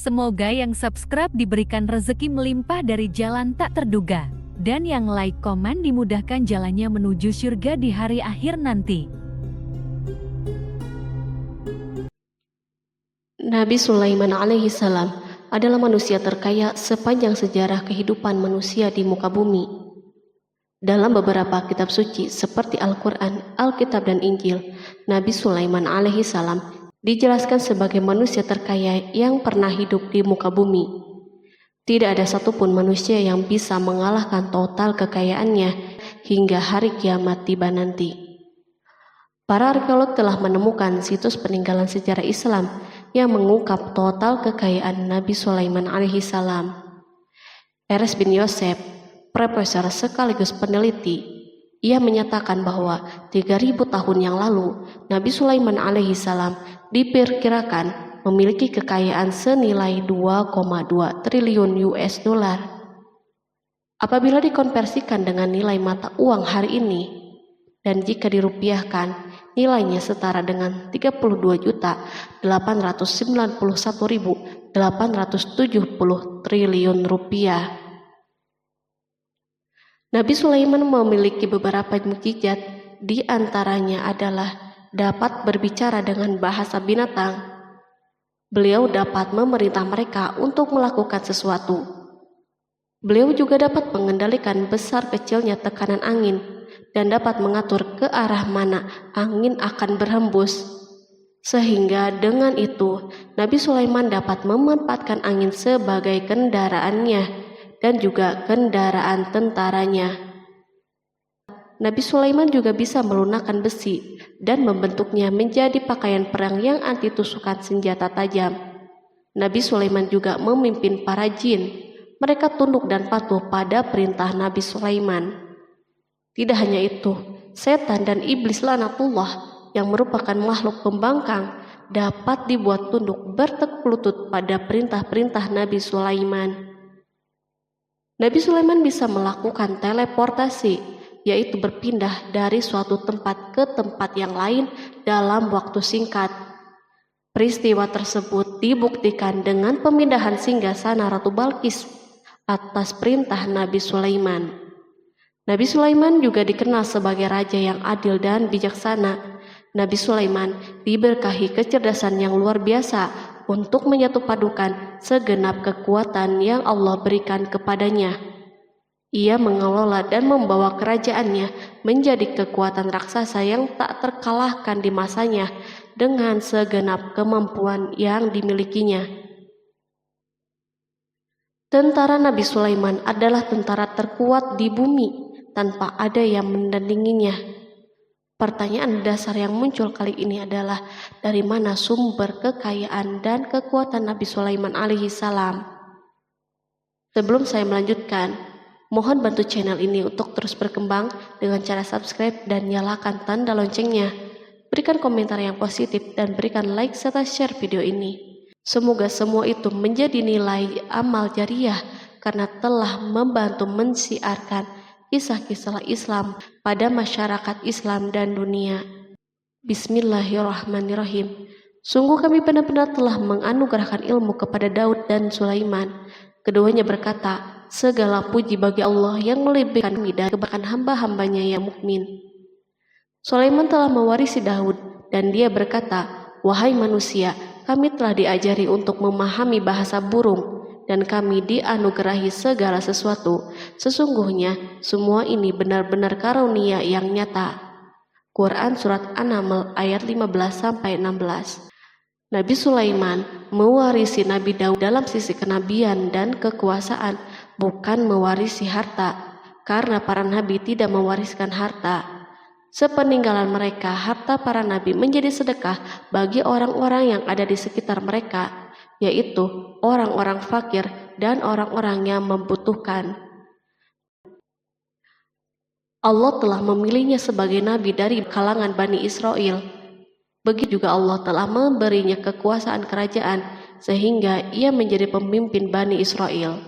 Semoga yang subscribe diberikan rezeki melimpah dari jalan tak terduga. Dan yang like komen dimudahkan jalannya menuju surga di hari akhir nanti. Nabi Sulaiman alaihi salam adalah manusia terkaya sepanjang sejarah kehidupan manusia di muka bumi. Dalam beberapa kitab suci seperti Al-Quran, Alkitab, dan Injil, Nabi Sulaiman alaihi salam dijelaskan sebagai manusia terkaya yang pernah hidup di muka bumi. Tidak ada satupun manusia yang bisa mengalahkan total kekayaannya hingga hari kiamat tiba nanti. Para arkeolog telah menemukan situs peninggalan sejarah Islam yang mengungkap total kekayaan Nabi Sulaiman alaihi salam. Eres bin Yosef, profesor sekaligus peneliti, ia menyatakan bahwa 3000 tahun yang lalu Nabi Sulaiman alaihi salam diperkirakan memiliki kekayaan senilai 2,2 triliun US dollar. Apabila dikonversikan dengan nilai mata uang hari ini, dan jika dirupiahkan, nilainya setara dengan 32.891.870 triliun rupiah. Nabi Sulaiman memiliki beberapa mukjizat, di antaranya adalah dapat berbicara dengan bahasa binatang. Beliau dapat memerintah mereka untuk melakukan sesuatu. Beliau juga dapat mengendalikan besar kecilnya tekanan angin dan dapat mengatur ke arah mana angin akan berhembus. Sehingga dengan itu, Nabi Sulaiman dapat memanfaatkan angin sebagai kendaraannya dan juga kendaraan tentaranya. Nabi Sulaiman juga bisa melunakkan besi dan membentuknya menjadi pakaian perang yang anti tusukan senjata tajam. Nabi Sulaiman juga memimpin para jin. Mereka tunduk dan patuh pada perintah Nabi Sulaiman. Tidak hanya itu, setan dan iblis laknatullah yang merupakan makhluk pembangkang dapat dibuat tunduk bertekuk lutut pada perintah-perintah Nabi Sulaiman. Nabi Sulaiman bisa melakukan teleportasi, yaitu berpindah dari suatu tempat ke tempat yang lain dalam waktu singkat. Peristiwa tersebut dibuktikan dengan pemindahan singgasana Ratu Balqis atas perintah Nabi Sulaiman. Nabi Sulaiman juga dikenal sebagai raja yang adil dan bijaksana. Nabi Sulaiman diberkahi kecerdasan yang luar biasa untuk menyatupadukan segenap kekuatan yang Allah berikan kepadanya. Ia mengelola dan membawa kerajaannya menjadi kekuatan raksasa yang tak terkalahkan di masanya dengan segenap kemampuan yang dimilikinya. Tentara Nabi Sulaiman adalah tentara terkuat di bumi tanpa ada yang menandinginya. Pertanyaan dasar yang muncul kali ini adalah dari mana sumber kekayaan dan kekuatan Nabi Sulaiman alaihi salam? Sebelum saya melanjutkan, mohon bantu channel ini untuk terus berkembang dengan cara subscribe dan nyalakan tanda loncengnya. Berikan komentar yang positif dan berikan like serta share video ini. Semoga semua itu menjadi nilai amal jariah karena telah membantu mensiarkan kisah-kisah Islam pada masyarakat Islam dan dunia. Bismillahirrahmanirrahim. Sungguh kami benar-benar telah menganugerahkan ilmu kepada Daud dan Sulaiman. Keduanya berkata, segala puji bagi Allah yang melebihkan kami dari kebanyakan hamba-hambanya yang mukmin. Sulaiman telah mewarisi Daud dan dia berkata, wahai manusia, kami telah diajari untuk memahami bahasa burung dan kami dianugerahi segala sesuatu. Sesungguhnya semua ini benar-benar karunia yang nyata. Quran Surat An-Naml ayat 15-16. Nabi Sulaiman mewarisi Nabi Daud dalam sisi kenabian dan kekuasaan, bukan mewarisi harta, karena para nabi tidak mewariskan harta. Sepeninggalan mereka, harta para nabi menjadi sedekah bagi orang-orang yang ada di sekitar mereka, yaitu orang-orang fakir dan orang-orang yang membutuhkan. Allah telah memilihnya sebagai nabi dari kalangan Bani Israel. Begitu juga Allah telah memberinya kekuasaan kerajaan sehingga ia menjadi pemimpin Bani Israel.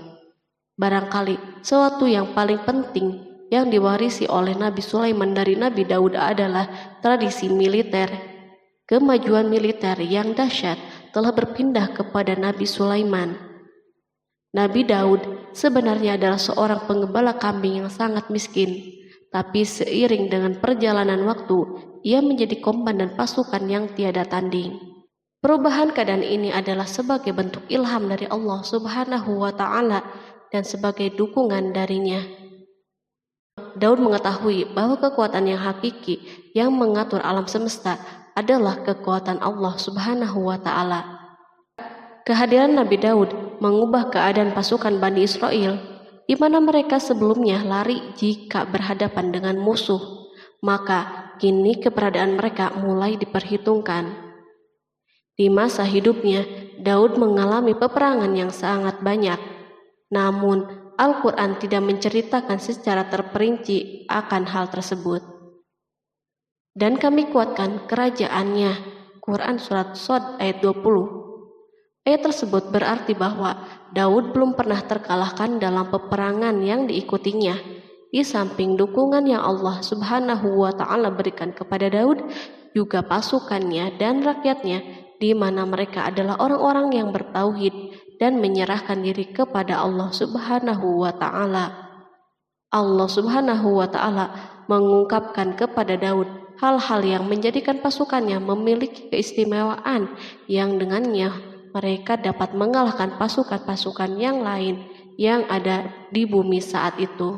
Barangkali sesuatu yang paling penting yang diwarisi oleh Nabi Sulaiman dari Nabi Daud adalah tradisi militer. Kemajuan militer yang dahsyat telah berpindah kepada Nabi Sulaiman. Nabi Daud sebenarnya adalah seorang penggembala kambing yang sangat miskin, tapi seiring dengan perjalanan waktu, ia menjadi komandan pasukan yang tiada tanding. Perubahan keadaan ini adalah sebagai bentuk ilham dari Allah Subhanahu wa Ta'ala dan sebagai dukungan darinya. Daud mengetahui bahwa kekuatan yang hakiki yang mengatur alam semesta adalah kekuatan Allah Subhanahu wa Ta'ala. Kehadiran Nabi Daud mengubah keadaan pasukan Bani Israel, di mana mereka sebelumnya lari jika berhadapan dengan musuh, maka kini keberadaan mereka mulai diperhitungkan. Di masa hidupnya, Daud mengalami peperangan yang sangat banyak, namun Al-Quran tidak menceritakan secara terperinci akan hal tersebut. Dan kami kuatkan kerajaannya. Quran Surat Shad ayat 20. Ayat tersebut berarti bahwa Daud belum pernah terkalahkan dalam peperangan yang diikutinya. Di samping dukungan yang Allah Subhanahu wa Ta'ala berikan kepada Daud, juga pasukannya dan rakyatnya, di mana mereka adalah orang-orang yang bertauhid dan menyerahkan diri kepada Allah Subhanahu wa Ta'ala. Allah Subhanahu wa Ta'ala mengungkapkan kepada Daud hal-hal yang menjadikan pasukannya memiliki keistimewaan yang dengannya mereka dapat mengalahkan pasukan-pasukan yang lain yang ada di bumi saat itu.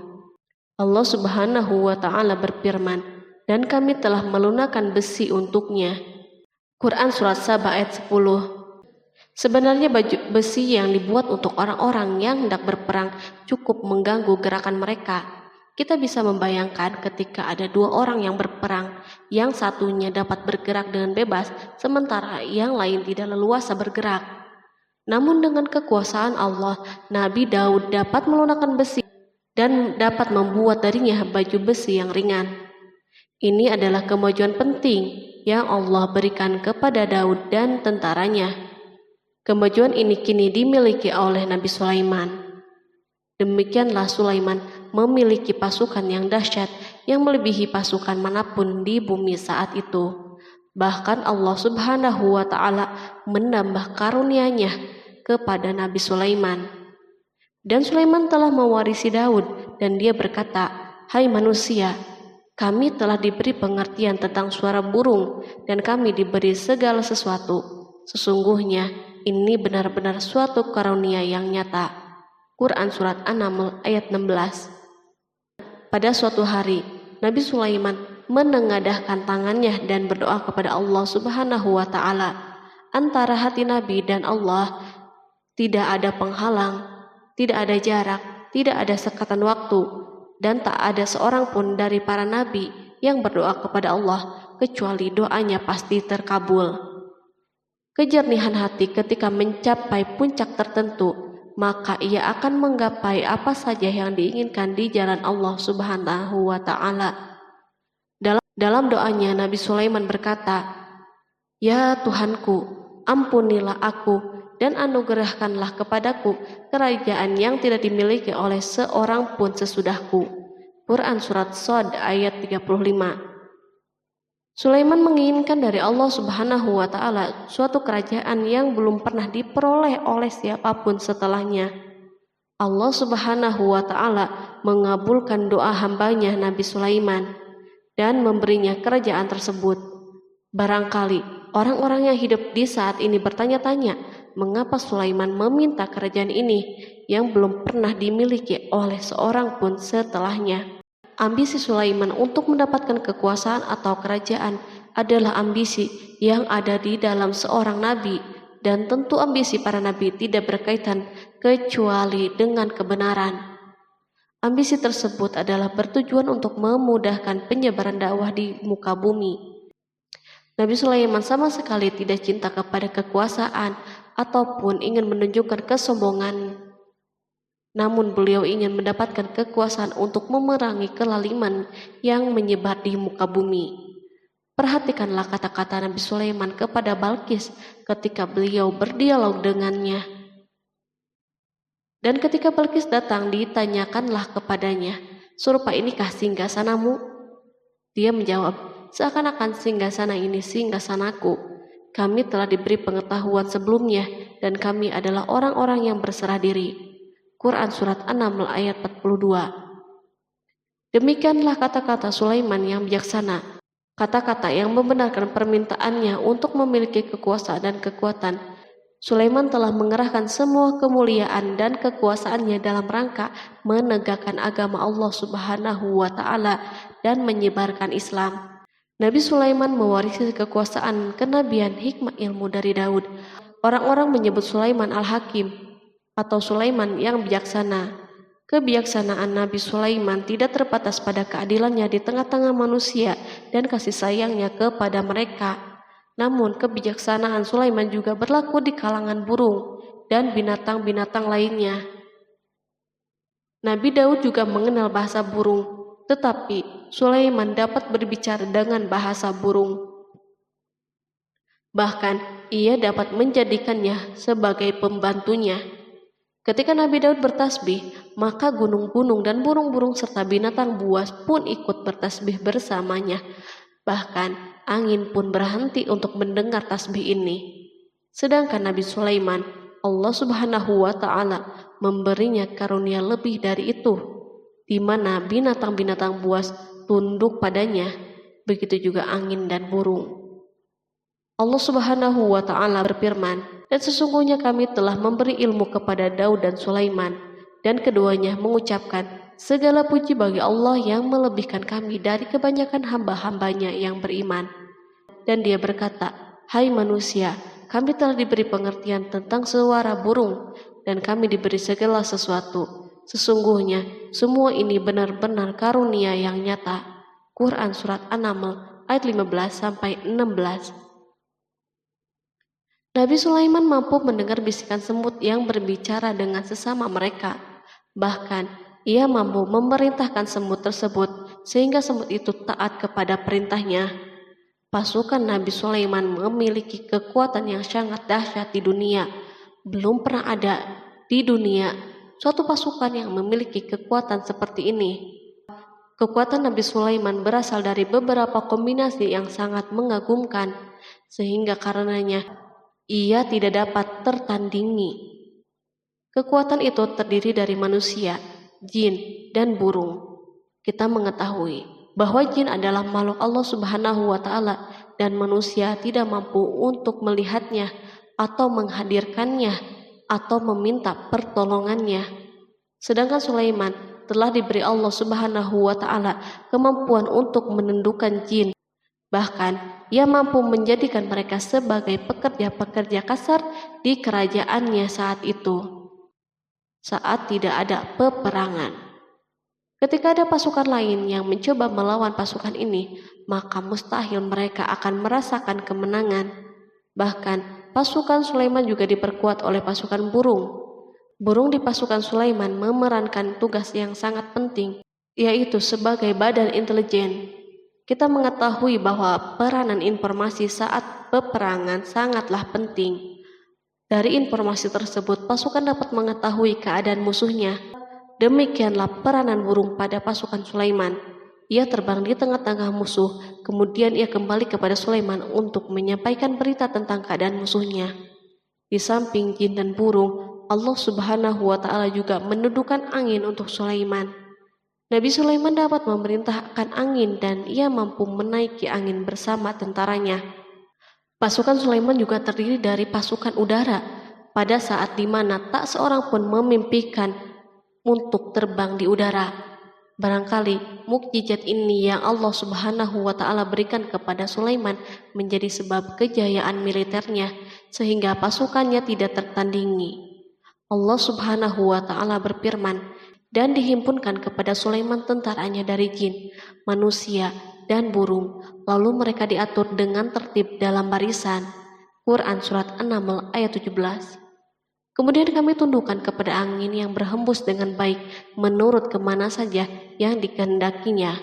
Allah Subhanahu wa Ta'ala berfirman, dan kami telah melunakkan besi untuknya. Quran Surat Saba ayat 10. Sebenarnya baju besi yang dibuat untuk orang-orang yang hendak berperang cukup mengganggu gerakan mereka. Kita bisa membayangkan ketika ada dua orang yang berperang, yang satunya dapat bergerak dengan bebas, sementara yang lain tidak leluasa bergerak. Namun dengan kekuasaan Allah, Nabi Daud dapat melunakkan besi dan dapat membuat darinya baju besi yang ringan. Ini adalah kemajuan penting yang Allah berikan kepada Daud dan tentaranya. Kemajuan ini kini dimiliki oleh Nabi Sulaiman. Demikianlah Sulaiman memiliki pasukan yang dahsyat yang melebihi pasukan manapun di bumi saat itu. Bahkan Allah Subhanahu wa Ta'ala menambah karunia-Nya kepada Nabi Sulaiman. Dan Sulaiman telah mewarisi Daud dan dia berkata, "Hai manusia, kami telah diberi pengertian tentang suara burung dan kami diberi segala sesuatu. Sesungguhnya ini benar-benar suatu karunia yang nyata." Quran Surat An-Naml ayat 16. Pada suatu hari, Nabi Sulaiman menengadahkan tangannya dan berdoa kepada Allah Subhanahu wa Ta'ala. Antara hati Nabi dan Allah tidak ada penghalang, tidak ada jarak, tidak ada sekatan waktu, dan tak ada seorang pun dari para nabi yang berdoa kepada Allah kecuali doanya pasti terkabul. Kejernihan hati ketika mencapai puncak tertentu, maka ia akan menggapai apa saja yang diinginkan di jalan Allah Subhanahu wa Ta'ala. Dalam doanya Nabi Sulaiman berkata, "Ya Tuhanku, ampunilah aku dan anugerahkanlah kepadaku kerajaan yang tidak dimiliki oleh seorang pun sesudahku." Quran Surat Shad ayat 35. Sulaiman menginginkan dari Allah Subhanahu wa Ta'ala suatu kerajaan yang belum pernah diperoleh oleh siapapun setelahnya. Allah Subhanahu wa Ta'ala mengabulkan doa hambanya Nabi Sulaiman dan memberinya kerajaan tersebut. Barangkali orang-orang yang hidup di saat ini bertanya-tanya, mengapa Sulaiman meminta kerajaan ini yang belum pernah dimiliki oleh seorang pun setelahnya. Ambisi Sulaiman untuk mendapatkan kekuasaan atau kerajaan adalah ambisi yang ada di dalam seorang nabi, dan tentu ambisi para nabi tidak berkaitan kecuali dengan kebenaran. Ambisi tersebut adalah bertujuan untuk memudahkan penyebaran dakwah di muka bumi. Nabi Sulaiman sama sekali tidak cinta kepada kekuasaan ataupun ingin menunjukkan kesombongan. Namun beliau ingin mendapatkan kekuasaan untuk memerangi kelaliman yang menyebar di muka bumi. Perhatikanlah kata-kata Nabi Sulaiman kepada Balqis ketika beliau berdialog dengannya. Dan ketika Balqis datang, ditanyakanlah kepadanya, "Serupa inikah singgasanamu?" Dia menjawab, "Seakan-akan singgasana ini singgasanaku, kami telah diberi pengetahuan sebelumnya dan kami adalah orang-orang yang berserah diri. Quran Surat An-Naml ayat 42. Demikianlah kata-kata Sulaiman yang bijaksana, kata-kata yang membenarkan permintaannya untuk memiliki kekuasaan dan kekuatan. Sulaiman telah mengerahkan semua kemuliaan dan kekuasaannya dalam rangka menegakkan agama Allah Subhanahu wa Ta'ala dan menyebarkan Islam. Nabi Sulaiman mewarisi kekuasaan, kenabian, hikmah ilmu dari Daud. Orang-orang menyebut Sulaiman Al-Hakim atau Sulaiman yang bijaksana. Kebijaksanaan Nabi Sulaiman tidak terbatas pada keadilannya di tengah-tengah manusia dan kasih sayangnya kepada mereka. Namun kebijaksanaan Sulaiman juga berlaku di kalangan burung dan binatang-binatang lainnya. Nabi Daud juga mengenal bahasa burung, tetapi Sulaiman dapat berbicara dengan bahasa burung. Bahkan ia dapat menjadikannya sebagai pembantunya. Ketika Nabi Daud bertasbih, maka gunung-gunung dan burung-burung serta binatang buas pun ikut bertasbih bersamanya. Bahkan angin pun berhenti untuk mendengar tasbih ini. Sedangkan Nabi Sulaiman, Allah Subhanahu wa Ta'ala memberinya karunia lebih dari itu, di mana binatang-binatang buas tunduk padanya, begitu juga angin dan burung. Allah Subhanahu wa Ta'ala berfirman, dan sesungguhnya kami telah memberi ilmu kepada Daud dan Sulaiman, dan keduanya mengucapkan, segala puji bagi Allah yang melebihkan kami dari kebanyakan hamba-hambanya yang beriman. Dan dia berkata, hai manusia, kami telah diberi pengertian tentang suara burung, dan kami diberi segala sesuatu. Sesungguhnya semua ini benar-benar karunia yang nyata. Quran Surat An-Naml ayat 15-16. Nabi Sulaiman mampu mendengar bisikan semut yang berbicara dengan sesama mereka. Bahkan ia mampu memerintahkan semut tersebut sehingga semut itu taat kepada perintahnya. Pasukan Nabi Sulaiman memiliki kekuatan yang sangat dahsyat di dunia. Belum pernah ada di dunia suatu pasukan yang memiliki kekuatan seperti ini. Kekuatan Nabi Sulaiman berasal dari beberapa kombinasi yang sangat mengagumkan, sehingga karenanya ia tidak dapat tertandingi. Kekuatan itu terdiri dari manusia, jin, dan burung. Kita mengetahui bahwa jin adalah makhluk Allah Subhanahu wa Ta'ala dan manusia tidak mampu untuk melihatnya atau menghadirkannya atau meminta pertolongannya. Sedangkan Sulaiman telah diberi Allah Subhanahu wa Ta'ala kemampuan untuk menundukkan jin. Bahkan ia mampu menjadikan mereka sebagai pekerja-pekerja kasar di kerajaannya saat itu, saat tidak ada peperangan. Ketika ada pasukan lain yang mencoba melawan pasukan ini, maka mustahil mereka akan merasakan kemenangan. Bahkan pasukan Sulaiman juga diperkuat oleh pasukan burung. Burung di pasukan Sulaiman memerankan tugas yang sangat penting, yaitu sebagai badan intelijen. Kita mengetahui bahwa peranan informasi saat peperangan sangatlah penting. Dari informasi tersebut, pasukan dapat mengetahui keadaan musuhnya. Demikianlah peranan burung pada pasukan Sulaiman. Ia terbang di tengah-tengah musuh, kemudian ia kembali kepada Sulaiman untuk menyampaikan berita tentang keadaan musuhnya. Di samping jin dan burung, Allah Subhanahu wa Ta'ala juga menundukkan angin untuk Sulaiman. Nabi Sulaiman dapat memerintahkan angin dan ia mampu menaiki angin bersama tentaranya. Pasukan Sulaiman juga terdiri dari pasukan udara pada saat di mana tak seorang pun memimpikan untuk terbang di udara. Barangkali mukjizat ini yang Allah Subhanahu wa Ta'ala berikan kepada Sulaiman menjadi sebab kejayaan militernya sehingga pasukannya tidak tertandingi. Allah Subhanahu wa Ta'ala berfirman, dan dihimpunkan kepada Sulaiman tentaranya dari jin, manusia, dan burung, lalu mereka diatur dengan tertib dalam barisan. Quran Surat An-Naml ayat 17. Kemudian kami tundukkan kepada angin yang berhembus dengan baik menurut kemana saja yang dikehendakinya.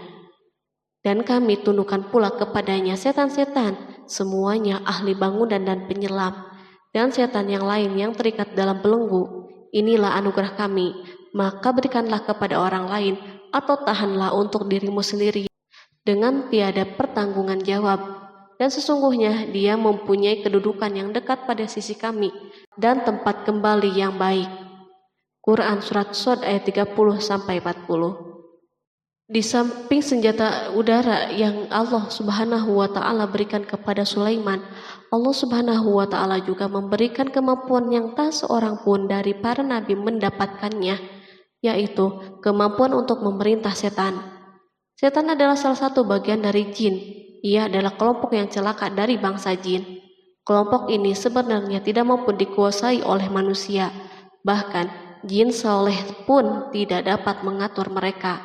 Dan kami tundukkan pula kepadanya setan-setan, semuanya ahli bangunan dan penyelam, dan setan yang lain yang terikat dalam belenggu. Inilah anugerah kami, maka berikanlah kepada orang lain atau tahanlah untuk dirimu sendiri dengan tiada pertanggungan jawab. dan sesungguhnya dia mempunyai kedudukan yang dekat pada sisi kami dan tempat kembali yang baik. Quran Surat Shad ayat 30-40. Di samping senjata udara yang Allah Subhanahu wa Ta'ala berikan kepada Sulaiman, Allah Subhanahu wa Ta'ala juga memberikan kemampuan yang tak seorang pun dari para nabi mendapatkannya, yaitu kemampuan untuk memerintah setan. Setan adalah salah satu bagian dari jin. Ia adalah kelompok yang celaka dari bangsa jin. Kelompok ini sebenarnya tidak mampu dikuasai oleh manusia. Bahkan jin soleh pun tidak dapat mengatur mereka.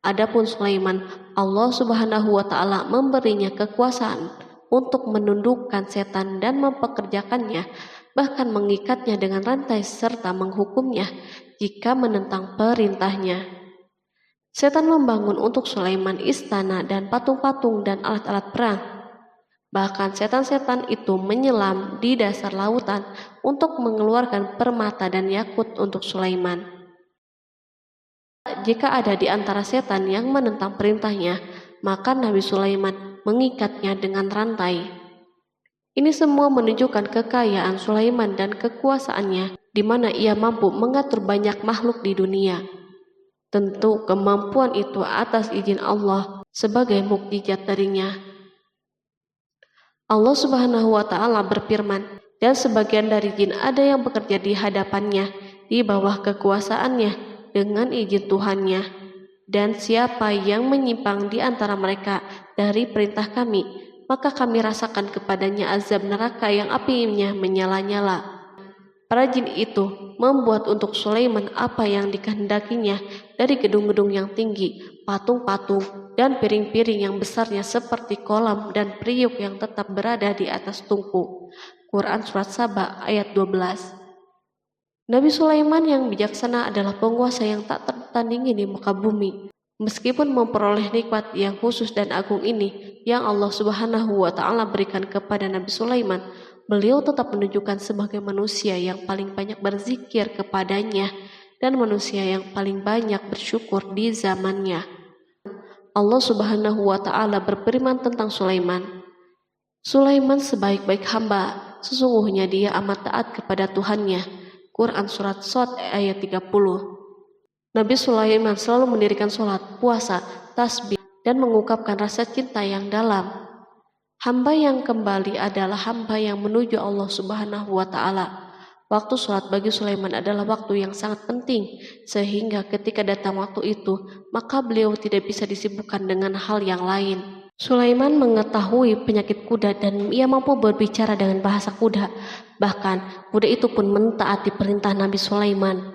Adapun Sulaiman, Allah Subhanahu wa Ta'ala memberinya kekuasaan untuk menundukkan setan dan mempekerjakannya, bahkan mengikatnya dengan rantai serta menghukumnya jika menentang perintahnya. Setan membangun untuk Sulaiman istana dan patung-patung dan alat-alat perang. Bahkan setan-setan itu menyelam di dasar lautan untuk mengeluarkan permata dan yakut untuk Sulaiman. Jika ada di antara setan yang menentang perintahnya, maka Nabi Sulaiman mengikatnya dengan rantai. Ini semua menunjukkan kekayaan Sulaiman dan kekuasaannya, di mana ia mampu mengatur banyak makhluk di dunia. Tentu kemampuan itu atas izin Allah sebagai mukjizat darinya. Allah Subhanahu wa Ta'ala berfirman, dan sebagian dari jin ada yang bekerja di hadapannya di bawah kekuasaannya dengan izin Tuhannya, dan siapa yang menyimpang di antara mereka dari perintah kami, maka kami rasakan kepadanya azab neraka yang apinya menyala-nyala. Para jin itu membuat untuk Sulaiman apa yang dikehendakinya dari gedung-gedung yang tinggi, patung-patung, dan piring-piring yang besarnya seperti kolam dan periuk yang tetap berada di atas tungku. Quran Surat Saba ayat 12. Nabi Sulaiman yang bijaksana adalah penguasa yang tak tertandingi di muka bumi. Meskipun memperoleh nikmat yang khusus dan agung ini yang Allah Subhanahu wa Ta'ala berikan kepada Nabi Sulaiman, beliau tetap menunjukkan sebagai manusia yang paling banyak berzikir kepadanya dan manusia yang paling banyak bersyukur di zamannya. Allah Subhanahu wa Ta'ala berfirman tentang Sulaiman, Sulaiman sebaik-baik hamba, sesungguhnya dia amat taat kepada Tuhannya. Quran Surat Shad ayat 30. Nabi Sulaiman selalu mendirikan sholat, puasa, tasbih, dan mengungkapkan rasa cinta yang dalam. Hamba yang kembali adalah hamba yang menuju Allah Subhanahu wa Ta'ala. Waktu sholat bagi Sulaiman adalah waktu yang sangat penting, sehingga ketika datang waktu itu, maka beliau tidak bisa disibukkan dengan hal yang lain. Sulaiman mengetahui penyakit kuda dan ia mampu berbicara dengan bahasa kuda. Bahkan kuda itu pun mentaati perintah Nabi Sulaiman.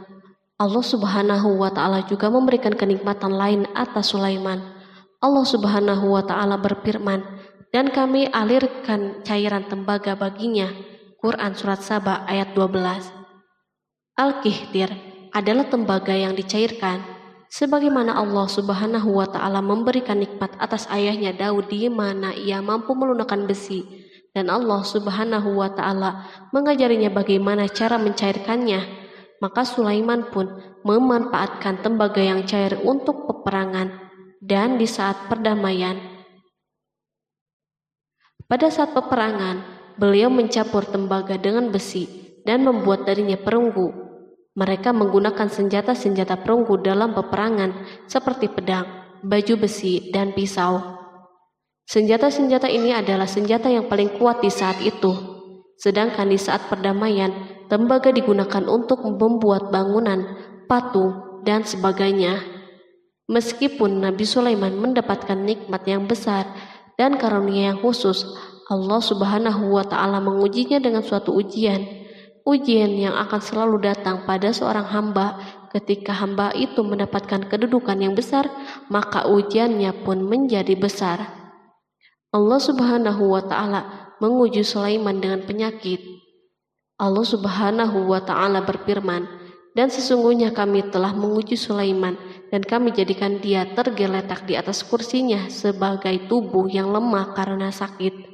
Allah Subhanahu wa Ta'ala juga memberikan kenikmatan lain atas Sulaiman. Allah Subhanahu wa Ta'ala berfirman, dan kami alirkan cairan tembaga baginya. Quran Surat Saba ayat 12. Al-Kihtir adalah tembaga yang dicairkan. Sebagaimana Allah Subhanahu wa Ta'ala memberikan nikmat atas ayahnya Daud di mana ia mampu melunakkan besi, dan Allah Subhanahu wa Ta'ala mengajarinya bagaimana cara mencairkannya, maka Sulaiman pun memanfaatkan tembaga yang cair untuk peperangan dan di saat perdamaian. Pada saat peperangan, beliau mencampur tembaga dengan besi dan membuat darinya perunggu. Mereka menggunakan senjata-senjata perunggu dalam peperangan seperti pedang, baju besi, dan pisau. Senjata-senjata ini adalah senjata yang paling kuat di saat itu. Sedangkan di saat perdamaian, tembaga digunakan untuk membuat bangunan, patung, dan sebagainya. Meskipun Nabi Sulaiman mendapatkan nikmat yang besar dan karunia yang khusus, Allah Subhanahu wa Ta'ala mengujinya dengan suatu ujian yang akan selalu datang pada seorang hamba. Ketika hamba itu mendapatkan kedudukan yang besar, maka ujiannya pun menjadi besar. Allah Subhanahu wa Ta'ala menguji Sulaiman dengan penyakit. Allah Subhanahu wa Ta'ala berfirman, dan sesungguhnya kami telah menguji Sulaiman dan kami jadikan dia tergeletak di atas kursinya sebagai tubuh yang lemah karena sakit.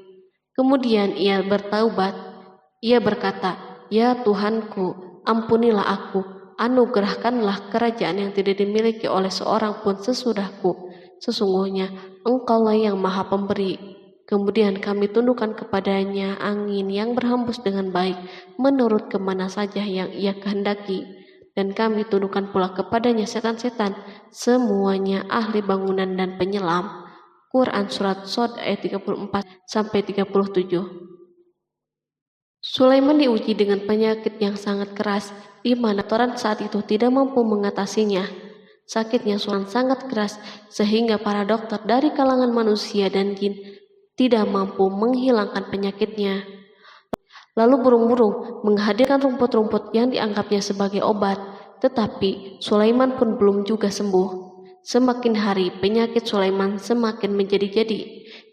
Kemudian ia bertaubat. Ia berkata, Ya Tuhanku, ampunilah aku, anugerahkanlah kerajaan yang tidak dimiliki oleh seorang pun sesudahku. Sesungguhnya Engkaulah yang Maha Pemberi. Kemudian kami tundukkan kepadanya angin yang berhembus dengan baik menurut kemana saja yang ia kehendaki. Dan kami tundukkan pula kepadanya setan-setan, semuanya ahli bangunan dan penyelam. Quran Surat Shod ayat 34-37. Sulaiman diuji dengan penyakit yang sangat keras, di mana Toran saat itu tidak mampu mengatasinya. Sakitnya Sulaiman sangat keras, sehingga para dokter dari kalangan manusia dan jin tidak mampu menghilangkan penyakitnya. Lalu burung-burung menghadirkan rumput-rumput yang dianggapnya sebagai obat, tetapi Sulaiman pun belum juga sembuh. Semakin hari penyakit Sulaiman semakin menjadi-jadi,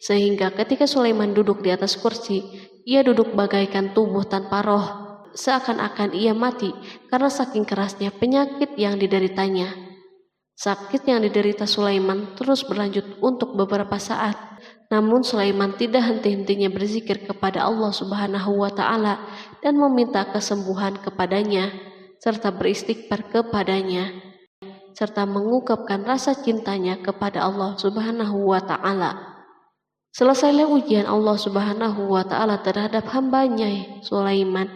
sehingga ketika Sulaiman duduk di atas kursi, ia duduk bagaikan tubuh tanpa roh, seakan-akan ia mati karena saking kerasnya penyakit yang dideritanya. Sakit yang diderita Sulaiman terus berlanjut untuk beberapa saat. Namun Sulaiman tidak henti-hentinya berzikir kepada Allah Subhanahu wa Ta'ala dan meminta kesembuhan kepadanya, serta beristighfar kepadanya, serta mengungkapkan rasa cintanya kepada Allah Subhanahu wa Ta'ala. Selesailah ujian Allah Subhanahu wa Ta'ala terhadap hambanya Sulaiman.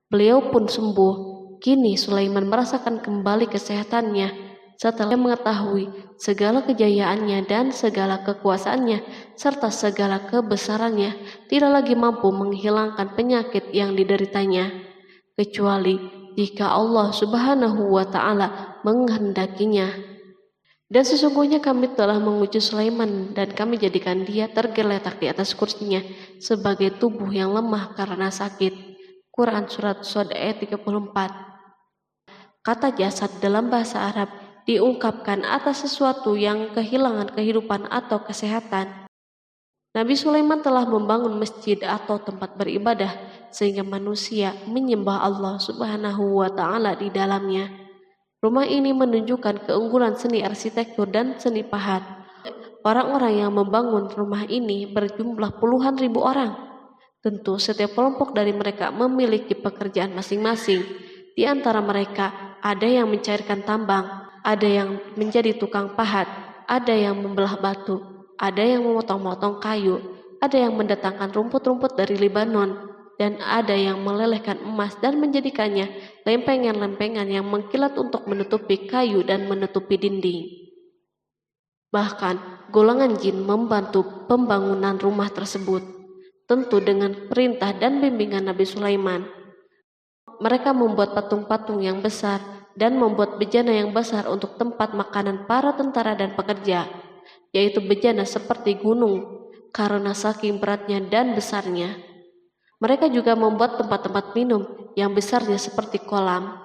Beliau pun sembuh. Kini Sulaiman merasakan kembali kesehatannya setelah mengetahui segala kejayaannya dan segala kekuasaannya serta segala kebesarannya tidak lagi mampu menghilangkan penyakit yang dideritanya, kecuali jika Allah Subhanahu wa Ta'ala menghendakinya. Dan sesungguhnya kami telah menguji Sulaiman dan kami jadikan dia tergeletak di atas kursinya sebagai tubuh yang lemah karena sakit. Quran Surat Shod ayat 34. Kata jasad dalam bahasa Arab diungkapkan atas sesuatu yang kehilangan kehidupan atau kesehatan. Nabi Sulaiman telah membangun masjid atau tempat beribadah sehingga manusia menyembah Allah Subhanahu wa Ta'ala di dalamnya. Rumah ini menunjukkan keunggulan seni arsitektur dan seni pahat. Orang-orang yang membangun rumah ini berjumlah puluhan ribu orang. Tentu setiap kelompok dari mereka memiliki pekerjaan masing-masing. Di antara mereka ada yang mencairkan tambang, ada yang menjadi tukang pahat, ada yang membelah batu, ada yang memotong-motong kayu, ada yang mendatangkan rumput-rumput dari Libanon, dan ada yang melelehkan emas dan menjadikannya lempengan-lempengan yang mengkilat untuk menutupi kayu dan menutupi dinding. Bahkan golongan jin membantu pembangunan rumah tersebut, tentu dengan perintah dan bimbingan Nabi Sulaiman. Mereka membuat patung-patung yang besar dan membuat bejana yang besar untuk tempat makanan para tentara dan pekerja, yaitu bejana seperti gunung karena saking beratnya dan besarnya. Mereka juga membuat tempat-tempat minum yang besarnya seperti kolam.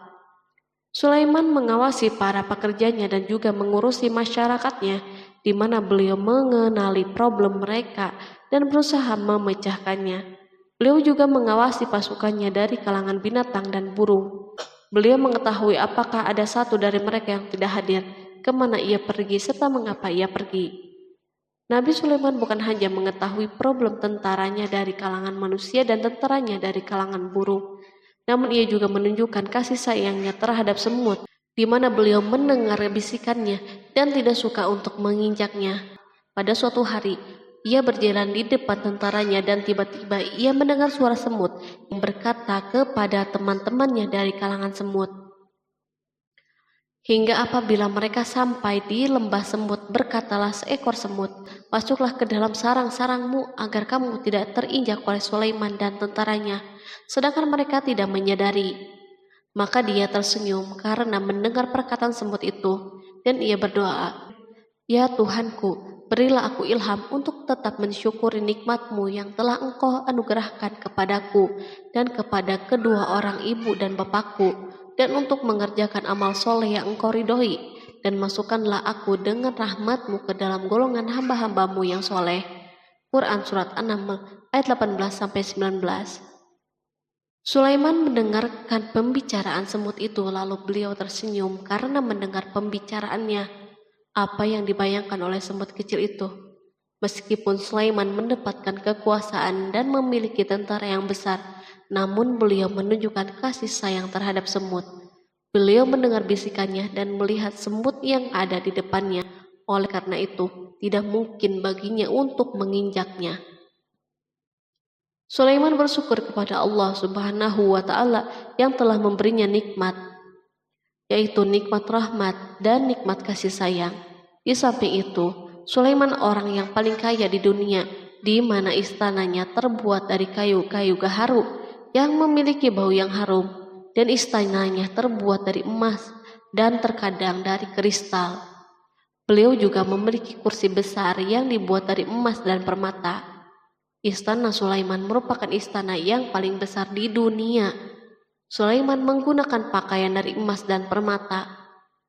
Sulaiman mengawasi para pekerjanya dan juga mengurusi masyarakatnya, di mana beliau mengenali problem mereka dan berusaha memecahkannya. Beliau juga mengawasi pasukannya dari kalangan binatang dan burung. Beliau mengetahui apakah ada satu dari mereka yang tidak hadir, kemana ia pergi, serta mengapa ia pergi. Nabi Sulaiman bukan hanya mengetahui problem tentaranya dari kalangan manusia dan tentaranya dari kalangan burung, namun ia juga menunjukkan kasih sayangnya terhadap semut, di mana beliau mendengar bisikannya dan tidak suka untuk menginjaknya. Pada suatu hari, ia berjalan di depan tentaranya dan tiba-tiba ia mendengar suara semut yang berkata kepada teman-temannya dari kalangan semut. Hingga apabila mereka sampai di lembah semut, berkatalah seekor semut, "Masuklah ke dalam sarang-sarangmu agar kamu tidak terinjak oleh Sulaiman dan tentaranya." Sedangkan mereka tidak menyadari. Maka dia tersenyum karena mendengar perkataan semut itu, dan ia berdoa, "Ya Tuhanku, berilah aku ilham untuk tetap mensyukuri nikmat-Mu yang telah Engkau anugerahkan kepadaku dan kepada kedua orang ibu dan bapakku, dan untuk mengerjakan amal soleh yang Engkau ridhoi, dan masukkanlah aku dengan rahmat-Mu ke dalam golongan hamba-hamba-Mu yang soleh." Quran Surat An-Naml ayat 18-19. Sulaiman mendengarkan pembicaraan semut itu, lalu beliau tersenyum karena mendengar pembicaraannya. Apa yang dibayangkan oleh semut kecil itu? Meskipun Sulaiman mendapatkan kekuasaan dan memiliki tentara yang besar, namun beliau menunjukkan kasih sayang terhadap semut. Beliau mendengar bisikannya dan melihat semut yang ada di depannya. Oleh karena itu, tidak mungkin baginya untuk menginjaknya. Sulaiman bersyukur kepada Allah Subhanahu wa Ta'ala yang telah memberinya nikmat, yaitu nikmat rahmat dan nikmat kasih sayang. Di samping itu, Sulaiman orang yang paling kaya di dunia, di mana istananya terbuat dari kayu-kayu gaharu yang memiliki bau yang harum, dan istananya terbuat dari emas dan terkadang dari kristal. Beliau juga memiliki kursi besar yang dibuat dari emas dan permata. Istana Sulaiman merupakan istana yang paling besar di dunia. Sulaiman menggunakan pakaian dari emas dan permata.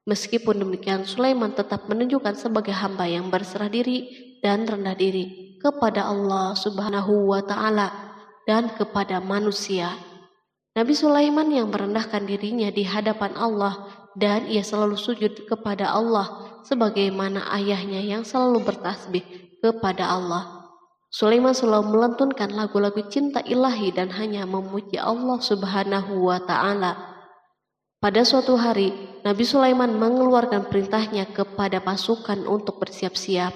Meskipun demikian, Sulaiman tetap menunjukkan sebagai hamba yang berserah diri dan rendah diri kepada Allah Subhanahu wa Ta'ala dan kepada manusia. Nabi Sulaiman yang merendahkan dirinya di hadapan Allah, dan ia selalu sujud kepada Allah sebagaimana ayahnya yang selalu bertasbih kepada Allah. Sulaiman selalu melantunkan lagu-lagu cinta ilahi dan hanya memuji Allah Subhanahu wa Ta'ala. Pada suatu hari, Nabi Sulaiman mengeluarkan perintahnya kepada pasukan untuk bersiap-siap.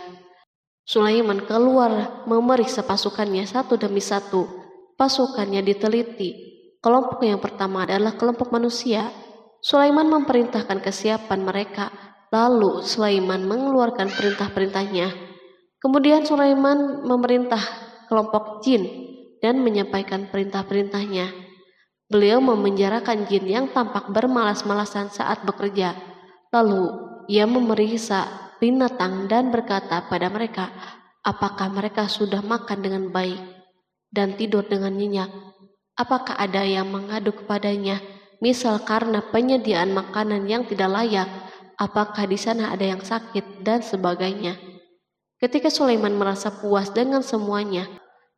Sulaiman keluar memeriksa pasukannya satu demi satu. Pasukannya diteliti. Kelompok yang pertama adalah kelompok manusia. Sulaiman memerintahkan kesiapan mereka, lalu Sulaiman mengeluarkan perintah-perintahnya. Kemudian Sulaiman memerintah kelompok jin dan menyampaikan perintah-perintahnya. Beliau memenjarakan jin yang tampak bermalas-malasan saat bekerja. Lalu ia memeriksa binatang dan berkata pada mereka, apakah mereka sudah makan dengan baik dan tidur dengan nyenyak? Apakah ada yang mengadu kepadanya, misal karena penyediaan makanan yang tidak layak? Apakah di sana ada yang sakit dan sebagainya? Ketika Sulaiman merasa puas dengan semuanya,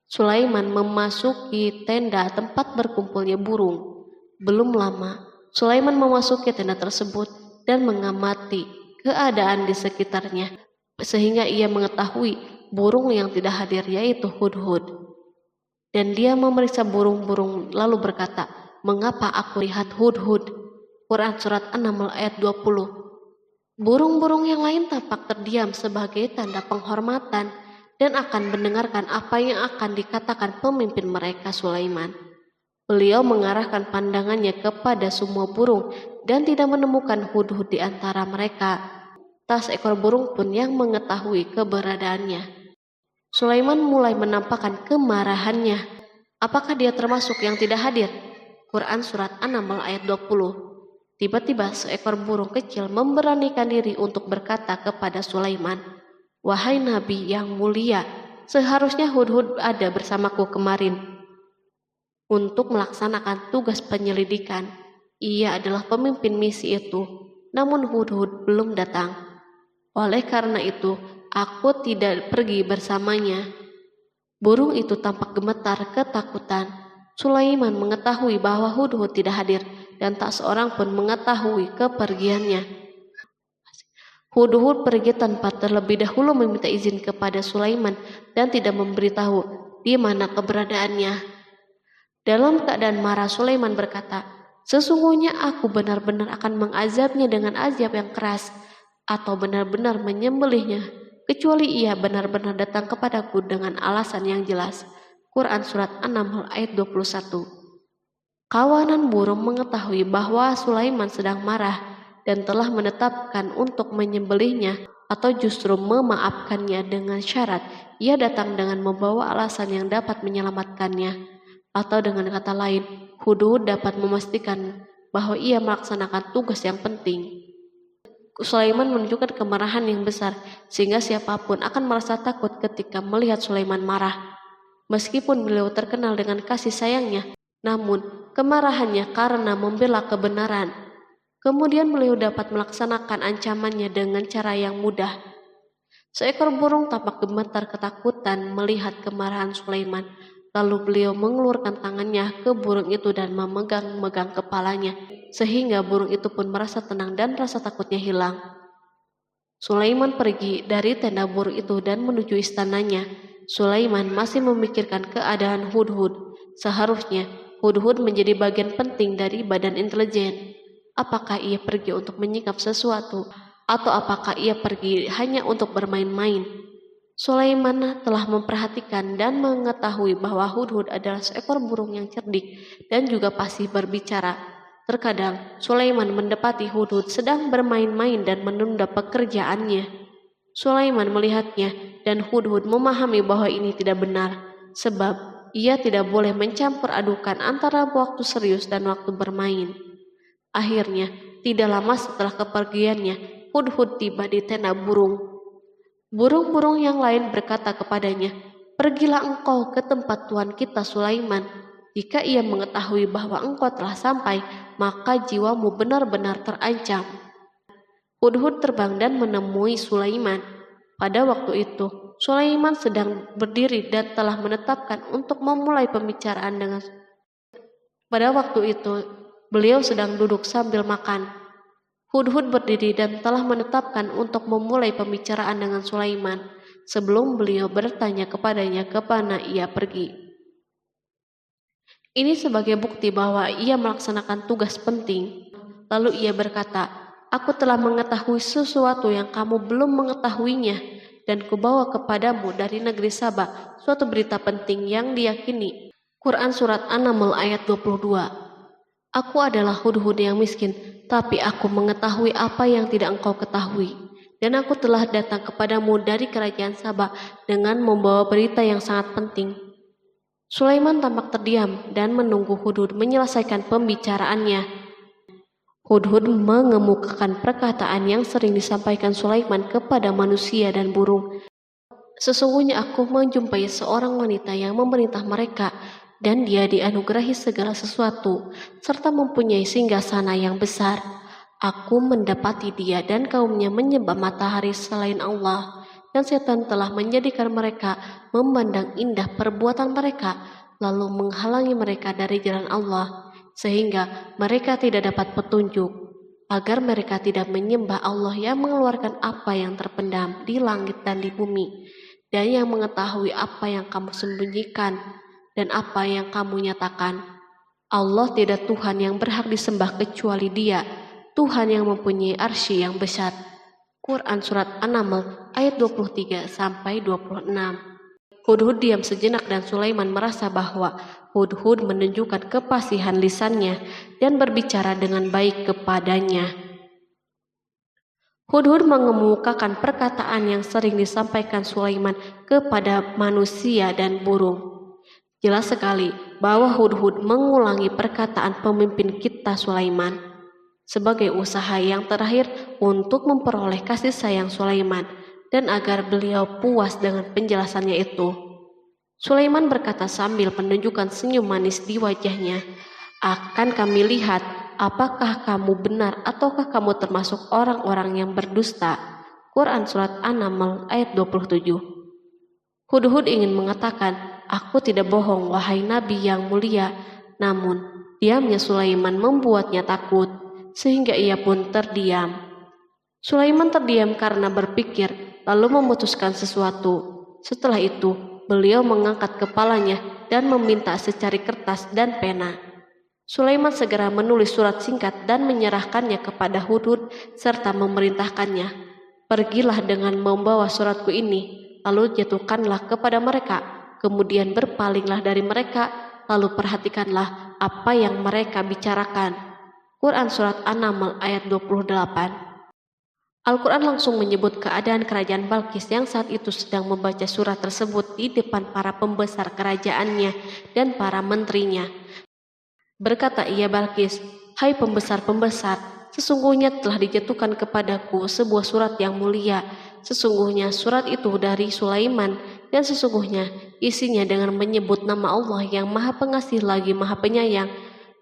Sulaiman memasuki tenda tempat berkumpulnya burung. Belum lama, Sulaiman memasuki tenda tersebut dan mengamati keadaan di sekitarnya, sehingga ia mengetahui burung yang tidak hadir yaitu hudhud. Dan dia memeriksa burung-burung lalu berkata, mengapa aku lihat hudhud? Quran Surat An-Naml ayat 20. Burung-burung yang lain tampak terdiam sebagai tanda penghormatan dan akan mendengarkan apa yang akan dikatakan pemimpin mereka Sulaiman. Beliau mengarahkan pandangannya kepada semua burung dan tidak menemukan hudhud di antara mereka. Tak seekor burung pun yang mengetahui keberadaannya. Sulaiman mulai menampakkan kemarahannya. Apakah dia termasuk yang tidak hadir? Quran Surat An-Naml ayat 20. Tiba-tiba seekor burung kecil memberanikan diri untuk berkata kepada Sulaiman, wahai Nabi yang mulia, seharusnya hudhud ada bersamaku kemarin untuk melaksanakan tugas penyelidikan. Ia adalah pemimpin misi itu, namun hudhud belum datang. Oleh karena itu, aku tidak pergi bersamanya. Burung itu tampak gemetar ketakutan. Sulaiman mengetahui bahwa hudhud tidak hadir dan tak seorang pun mengetahui kepergiannya. Hudhud pergi tanpa terlebih dahulu meminta izin kepada Sulaiman dan tidak memberitahu di mana keberadaannya. Dalam keadaan marah, Sulaiman berkata, sesungguhnya aku benar-benar akan mengazabnya dengan azab yang keras atau benar-benar menyembelihnya, kecuali ia benar-benar datang kepadaku dengan alasan yang jelas. Quran Surat An-Naml ayat 21. Kawanan burung mengetahui bahwa Sulaiman sedang marah dan telah menetapkan untuk menyembelihnya atau justru memaafkannya dengan syarat ia datang dengan membawa alasan yang dapat menyelamatkannya. Atau dengan kata lain, hudhud dapat memastikan bahwa ia melaksanakan tugas yang penting. Sulaiman menunjukkan kemarahan yang besar sehingga siapapun akan merasa takut ketika melihat Sulaiman marah. Meskipun beliau terkenal dengan kasih sayangnya, namun kemarahannya karena membela kebenaran. Kemudian beliau dapat melaksanakan ancamannya dengan cara yang mudah. Seekor burung tampak gemetar ketakutan melihat kemarahan Sulaiman. Lalu beliau mengeluarkan tangannya ke burung itu dan memegang-megang kepalanya, sehingga burung itu pun merasa tenang dan rasa takutnya hilang. Sulaiman pergi dari tenda burung itu dan menuju istananya. Sulaiman masih memikirkan keadaan hudhud. Seharusnya hudhud menjadi bagian penting dari badan intelijen. Apakah ia pergi untuk menyingkap sesuatu, atau apakah ia pergi hanya untuk bermain-main? Sulaiman telah memperhatikan dan mengetahui bahwa Hudhud adalah seekor burung yang cerdik dan juga fasih berbicara. Terkadang Sulaiman mendapati Hudhud sedang bermain-main dan menunda pekerjaannya. Sulaiman melihatnya dan Hudhud memahami bahwa ini tidak benar, sebab ia tidak boleh mencampur adukan antara waktu serius dan waktu bermain. Akhirnya, tidak lama setelah kepergiannya, Hudhud tiba di tenda burung. Burung-burung yang lain berkata kepadanya, "Pergilah engkau ke tempat tuan kita Sulaiman. Jika ia mengetahui bahwa engkau telah sampai, maka jiwamu benar-benar terancam." Hudhud terbang dan menemui Sulaiman. Pada waktu itu, Sulaiman sedang berdiri dan telah menetapkan untuk memulai pembicaraan dengan. Pada waktu itu, beliau sedang duduk sambil makan. Hudhud berdiri dan telah menetapkan untuk memulai pembicaraan dengan Sulaiman sebelum beliau bertanya kepadanya kemana ia pergi. Ini sebagai bukti bahwa ia melaksanakan tugas penting. Lalu ia berkata, "Aku telah mengetahui sesuatu yang kamu belum mengetahuinya, dan kubawa kepadamu dari negeri Saba suatu berita penting yang diyakini." Quran Surat An-Naml ayat 22. Aku adalah Hudhud yang miskin, tapi aku mengetahui apa yang tidak engkau ketahui. Dan aku telah datang kepadamu dari kerajaan Saba dengan membawa berita yang sangat penting. Sulaiman tampak terdiam dan menunggu Hudhud menyelesaikan pembicaraannya. Hudhud mengemukakan perkataan yang sering disampaikan Sulaiman kepada manusia dan burung. Sesungguhnya aku menjumpai seorang wanita yang memerintah mereka, dan dia dianugerahi segala sesuatu, serta mempunyai singgasana yang besar. Aku mendapati dia dan kaumnya menyembah matahari selain Allah, dan setan telah menjadikan mereka memandang indah perbuatan mereka, lalu menghalangi mereka dari jalan Allah, sehingga mereka tidak dapat petunjuk, agar mereka tidak menyembah Allah yang mengeluarkan apa yang terpendam di langit dan di bumi, dan yang mengetahui apa yang kamu sembunyikan dan apa yang kamu nyatakan. Allah tidak Tuhan yang berhak disembah kecuali Dia, Tuhan yang mempunyai arsy yang besar. Quran Surat An-Naml ayat 23-26. Hudhud diam sejenak dan Sulaiman merasa bahwa Hudhud menunjukkan kefasihan lisannya dan berbicara dengan baik kepadanya. Hudhud mengemukakan perkataan yang sering disampaikan Sulaiman kepada manusia dan burung. Jelas sekali bahwa Hudhud mengulangi perkataan pemimpin kita Sulaiman sebagai usaha yang terakhir untuk memperoleh kasih sayang Sulaiman dan agar beliau puas dengan penjelasannya itu. Sulaiman berkata sambil menunjukkan senyum manis di wajahnya, "Akan kami lihat apakah kamu benar ataukah kamu termasuk orang-orang yang berdusta." Quran Surat An-Naml ayat 27. Hudhud ingin mengatakan, "Aku tidak bohong, wahai Nabi yang mulia." Namun, diamnya Sulaiman membuatnya takut, sehingga ia pun terdiam. Sulaiman terdiam karena berpikir, lalu memutuskan sesuatu. Setelah itu, beliau mengangkat kepalanya dan meminta secari kertas dan pena. Sulaiman segera menulis surat singkat dan menyerahkannya kepada Hudhud serta memerintahkannya, "Pergilah dengan membawa suratku ini, lalu jatuhkanlah kepada mereka. Kemudian berpalinglah dari mereka, lalu perhatikanlah apa yang mereka bicarakan." Quran Surat An-Naml ayat 28. Al-Quran langsung menyebut keadaan kerajaan Balqis yang saat itu sedang membaca surat tersebut di depan para pembesar kerajaannya dan para menterinya. Berkata ia Balqis, "Hai pembesar-pembesar, sesungguhnya telah dijatuhkan kepadaku sebuah surat yang mulia. Sesungguhnya surat itu dari Sulaiman, dan sesungguhnya isinya dengan menyebut nama Allah yang Maha Pengasih lagi Maha Penyayang,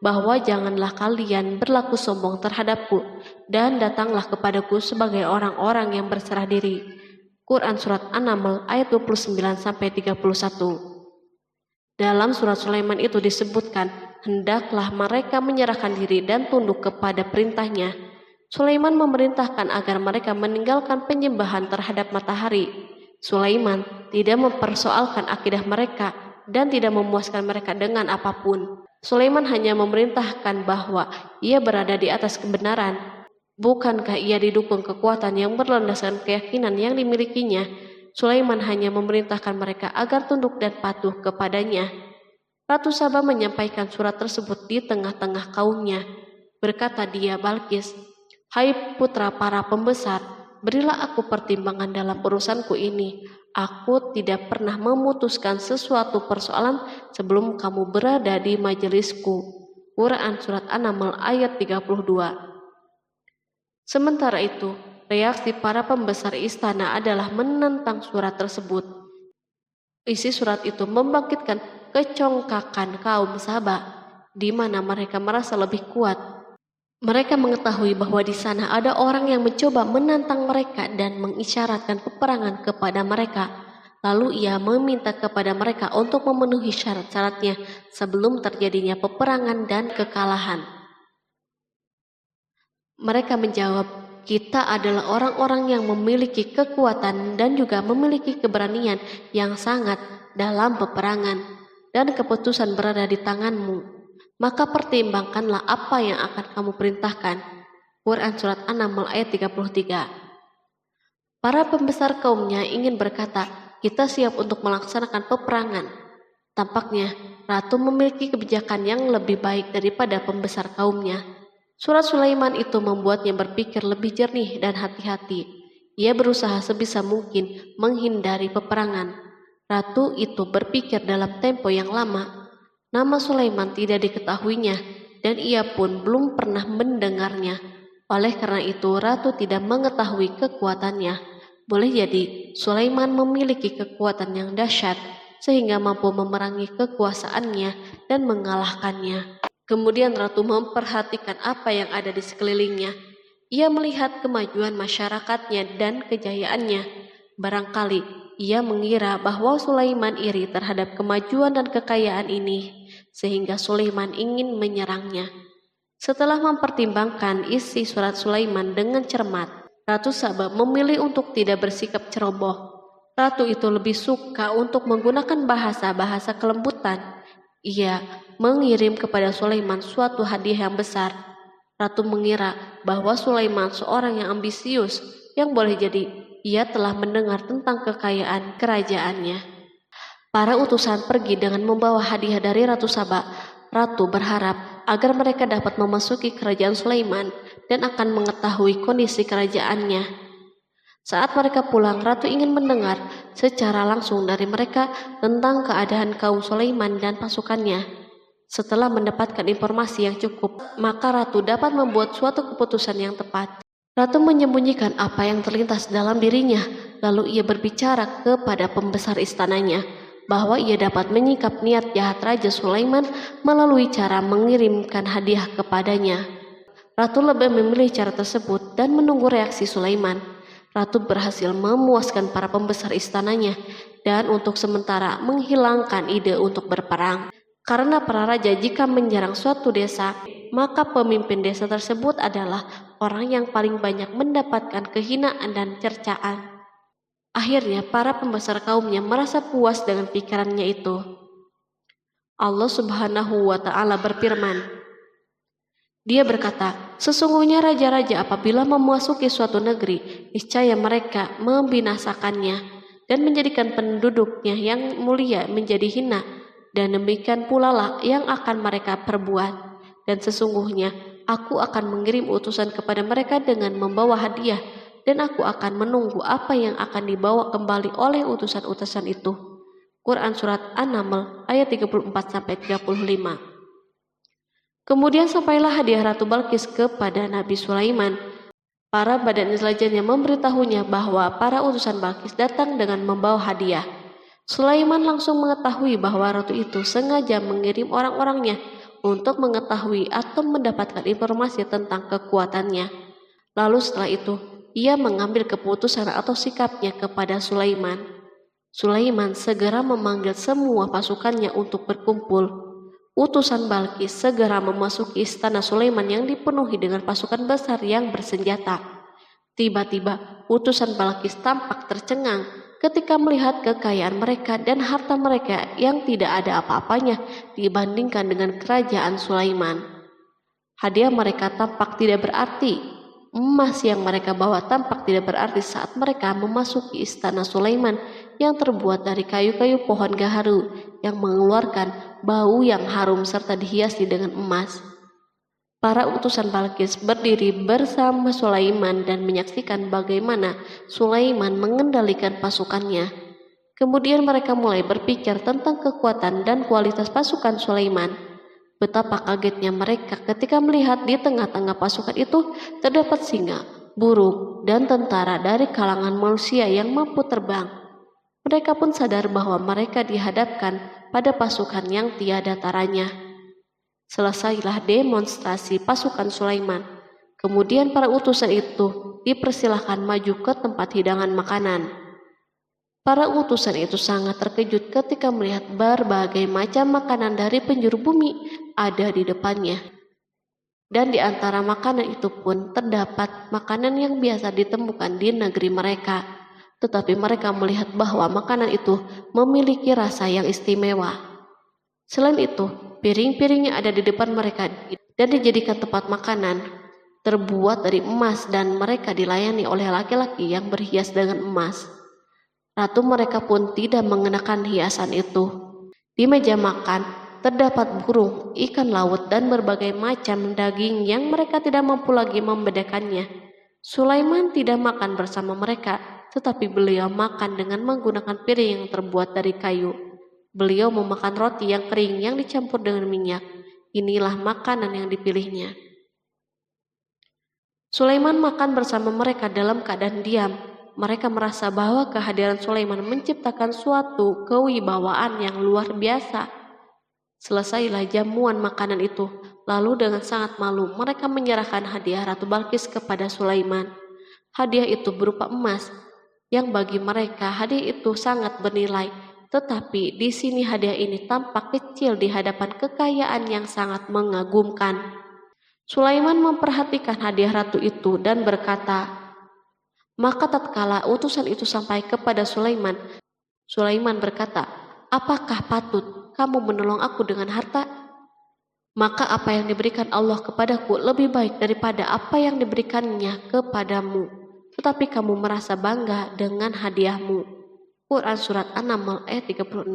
bahwa janganlah kalian berlaku sombong terhadapku, dan datanglah kepadaku sebagai orang-orang yang berserah diri." Quran Surat An-Naml ayat 29-31. Dalam surat Sulaiman itu disebutkan, hendaklah mereka menyerahkan diri dan tunduk kepada perintahnya. Sulaiman memerintahkan agar mereka meninggalkan penyembahan terhadap matahari. Sulaiman tidak mempersoalkan akidah mereka dan tidak memuaskan mereka dengan apapun. Sulaiman hanya memerintahkan bahwa ia berada di atas kebenaran. Bukankah ia didukung kekuatan yang berlandaskan keyakinan yang dimilikinya? Sulaiman hanya memerintahkan mereka agar tunduk dan patuh kepadanya. Ratu Saba menyampaikan surat tersebut di tengah-tengah kaumnya. Berkata dia, Balkis, "Hai putra para pembesar, berilah aku pertimbangan dalam urusanku ini. Aku tidak pernah memutuskan sesuatu persoalan sebelum kamu berada di majelisku." Quran Surat An-Naml ayat 32. Sementara itu, reaksi para pembesar istana adalah menentang surat tersebut. Isi surat itu membangkitkan kecongkakan kaum Saba, di mana mereka merasa lebih kuat. Mereka mengetahui bahwa di sana ada orang yang mencoba menantang mereka dan mengisyaratkan peperangan kepada mereka. Lalu ia meminta kepada mereka untuk memenuhi syarat-syaratnya sebelum terjadinya peperangan dan kekalahan. Mereka menjawab, "Kita adalah orang-orang yang memiliki kekuatan dan juga memiliki keberanian yang sangat dalam peperangan, dan keputusan berada di tanganmu. Maka pertimbangkanlah apa yang akan kamu perintahkan." Quran Surat An-Naml ayat 33. Para pembesar kaumnya ingin berkata, "Kita siap untuk melaksanakan peperangan." Tampaknya ratu memiliki kebijakan yang lebih baik daripada pembesar kaumnya. Surat Sulaiman itu membuatnya berpikir lebih jernih dan hati-hati. Ia berusaha sebisa mungkin menghindari peperangan. Ratu itu berpikir dalam tempo yang lama. Nama Sulaiman tidak diketahuinya, dan ia pun belum pernah mendengarnya. Oleh karena itu, ratu tidak mengetahui kekuatannya. Boleh jadi Sulaiman memiliki kekuatan yang dahsyat sehingga mampu memerangi kekuasaannya dan mengalahkannya. Kemudian ratu memperhatikan apa yang ada di sekelilingnya. Ia melihat kemajuan masyarakatnya dan kejayaannya. Barangkali ia mengira bahwa Sulaiman iri terhadap kemajuan dan kekayaan ini, sehingga Sulaiman ingin menyerangnya. Setelah mempertimbangkan isi surat Sulaiman dengan cermat, Ratu Saba memilih untuk tidak bersikap ceroboh. Ratu itu lebih suka untuk menggunakan bahasa-bahasa kelembutan. Ia mengirim kepada Sulaiman suatu hadiah yang besar. Ratu mengira bahwa Sulaiman seorang yang ambisius, yang boleh jadi ia telah mendengar tentang kekayaan kerajaannya. Para utusan pergi dengan membawa hadiah dari Ratu Saba. Ratu berharap agar mereka dapat memasuki kerajaan Sulaiman dan akan mengetahui kondisi kerajaannya. Saat mereka pulang, Ratu ingin mendengar secara langsung dari mereka tentang keadaan kaum Sulaiman dan pasukannya. Setelah mendapatkan informasi yang cukup, maka Ratu dapat membuat suatu keputusan yang tepat. Ratu menyembunyikan apa yang terlintas dalam dirinya, lalu ia berbicara kepada pembesar istananya bahwa ia dapat menyingkap niat jahat Raja Sulaiman melalui cara mengirimkan hadiah kepadanya. Ratu lebih memilih cara tersebut dan menunggu reaksi Sulaiman. Ratu berhasil memuaskan para pembesar istananya dan untuk sementara menghilangkan ide untuk berperang. Karena para raja jika menyerang suatu desa, maka pemimpin desa tersebut adalah orang yang paling banyak mendapatkan kehinaan dan cercaan. Akhirnya para pembesar kaumnya merasa puas dengan pikirannya itu. Allah Subhanahu wa Ta'ala berfirman, Dia berkata, "Sesungguhnya raja-raja apabila memasuki suatu negeri, niscaya mereka membinasakannya dan menjadikan penduduknya yang mulia menjadi hina, dan demikian pula lah yang akan mereka perbuat. Dan sesungguhnya aku akan mengirim utusan kepada mereka dengan membawa hadiah, dan aku akan menunggu apa yang akan dibawa kembali oleh utusan-utusan itu." Quran Surat An-Naml ayat 34-35. Kemudian sampailah hadiah Ratu Balkis kepada Nabi Sulaiman. Para badan intelijennya memberitahunya bahwa para utusan Balkis datang dengan membawa hadiah. Sulaiman langsung mengetahui bahwa ratu itu sengaja mengirim orang-orangnya untuk mengetahui atau mendapatkan informasi tentang kekuatannya. Lalu setelah itu, ia mengambil keputusan atau sikapnya kepada Sulaiman. Sulaiman segera memanggil semua pasukannya untuk berkumpul. Utusan Balkis segera memasuki istana Sulaiman yang dipenuhi dengan pasukan besar yang bersenjata. Tiba-tiba, utusan Balkis tampak tercengang ketika melihat kekayaan mereka dan harta mereka yang tidak ada apa-apanya dibandingkan dengan kerajaan Sulaiman. Hadiah mereka tampak tidak berarti. Emas yang mereka bawa tampak tidak berarti saat mereka memasuki istana Sulaiman yang terbuat dari kayu-kayu pohon gaharu yang mengeluarkan bau yang harum serta dihiasi dengan emas. Para utusan Balkis berdiri bersama Sulaiman dan menyaksikan bagaimana Sulaiman mengendalikan pasukannya. Kemudian mereka mulai berpikir tentang kekuatan dan kualitas pasukan Sulaiman. Betapa kagetnya mereka ketika melihat di tengah-tengah pasukan itu terdapat singa, burung, dan tentara dari kalangan manusia yang mampu terbang. Mereka pun sadar bahwa mereka dihadapkan pada pasukan yang tiada taranya. Selesailah demonstrasi pasukan Sulaiman. Kemudian para utusan itu dipersilahkan maju ke tempat hidangan makanan. Para utusan itu sangat terkejut ketika melihat berbagai macam makanan dari penjuru bumi ada di depannya. Dan di antara makanan itu pun terdapat makanan yang biasa ditemukan di negeri mereka. Tetapi mereka melihat bahwa makanan itu memiliki rasa yang istimewa. Selain itu, piring-piring yang ada di depan mereka dan dijadikan tempat makanan terbuat dari emas dan mereka dilayani oleh laki-laki yang berhias dengan emas. Ratu mereka pun tidak mengenakan hiasan itu. Di meja makan terdapat burung, ikan laut, dan berbagai macam daging yang mereka tidak mampu lagi membedakannya. Sulaiman tidak makan bersama mereka, tetapi beliau makan dengan menggunakan piring yang terbuat dari kayu. Beliau memakan roti yang kering yang dicampur dengan minyak. Inilah makanan yang dipilihnya. Sulaiman makan bersama mereka dalam keadaan diam. Mereka merasa bahwa kehadiran Sulaiman menciptakan suatu kewibawaan yang luar biasa. Selesailah jamuan makanan itu. Lalu dengan sangat malu mereka menyerahkan hadiah Ratu Balkis kepada Sulaiman. Hadiah itu berupa emas, yang bagi mereka hadiah itu sangat bernilai. Tetapi di sini hadiah ini tampak kecil di hadapan kekayaan yang sangat mengagumkan. Sulaiman memperhatikan hadiah ratu itu dan berkata, maka tatkala utusan itu sampai kepada Sulaiman, Sulaiman berkata, apakah patut kamu menolong aku dengan harta? Maka apa yang diberikan Allah kepadaku lebih baik daripada apa yang diberikannya kepadamu. Tetapi kamu merasa bangga dengan hadiahmu. Quran Surat An-Naml ayat 36.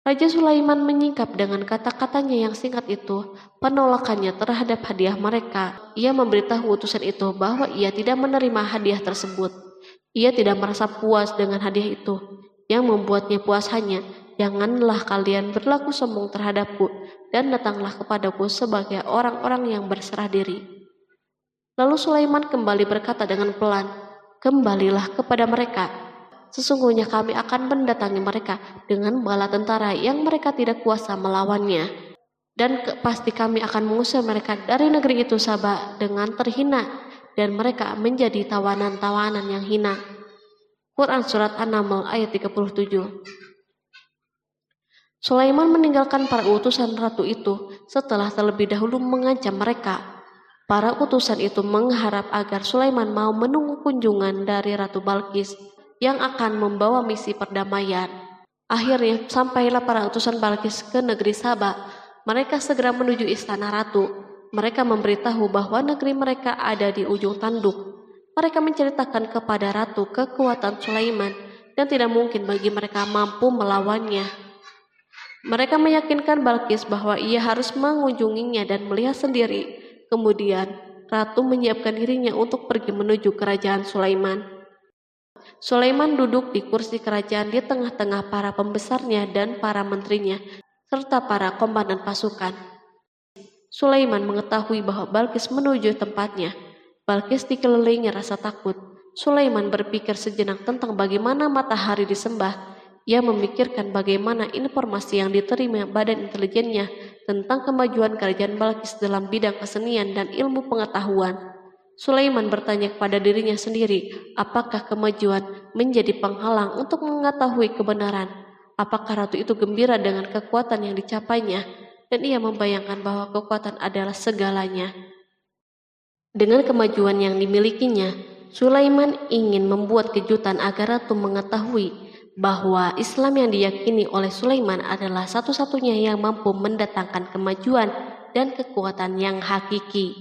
Raja Sulaiman menyingkap dengan kata-katanya yang singkat itu penolakannya terhadap hadiah mereka. Ia memberitahu utusan itu bahwa ia tidak menerima hadiah tersebut. Ia tidak merasa puas dengan hadiah itu. Yang membuatnya puas hanya, janganlah kalian berlaku sombong terhadapku dan datanglah kepadaku sebagai orang-orang yang berserah diri. Lalu Sulaiman kembali berkata dengan pelan, kembalilah kepada mereka. Sesungguhnya kami akan mendatangi mereka dengan bala tentara yang mereka tidak kuasa melawannya. Dan pasti kami akan mengusir mereka dari negeri itu Saba dengan terhina dan mereka menjadi tawanan-tawanan yang hina. Quran Surat An-Naml ayat 37. Sulaiman meninggalkan para utusan ratu itu setelah terlebih dahulu mengancam mereka. Para utusan itu mengharap agar Sulaiman mau menunggu kunjungan dari Ratu Balkis yang akan membawa misi perdamaian. Akhirnya sampailah para utusan Balkis ke negeri Saba. Mereka segera menuju istana ratu. Mereka memberitahu bahwa negeri mereka ada di ujung tanduk. Mereka menceritakan kepada ratu kekuatan Sulaiman dan tidak mungkin bagi mereka mampu melawannya. Mereka meyakinkan Balkis bahwa ia harus mengunjunginya dan melihat sendiri. Kemudian ratu menyiapkan dirinya untuk pergi menuju kerajaan Sulaiman. Sulaiman duduk di kursi kerajaan di tengah-tengah para pembesarnya dan para menterinya, serta para komandan pasukan. Sulaiman mengetahui bahwa Balkis menuju tempatnya. Balkis dikelilingi rasa takut. Sulaiman berpikir sejenak tentang bagaimana matahari disembah. Ia memikirkan bagaimana informasi yang diterima badan intelijennya tentang kemajuan kerajaan Balkis dalam bidang kesenian dan ilmu pengetahuan. Sulaiman bertanya kepada dirinya sendiri, apakah kemajuan menjadi penghalang untuk mengetahui kebenaran? Apakah ratu itu gembira dengan kekuatan yang dicapainya? Dan ia membayangkan bahwa kekuatan adalah segalanya. Dengan kemajuan yang dimilikinya, Sulaiman ingin membuat kejutan agar ratu mengetahui bahwa Islam yang diyakini oleh Sulaiman adalah satu-satunya yang mampu mendatangkan kemajuan dan kekuatan yang hakiki.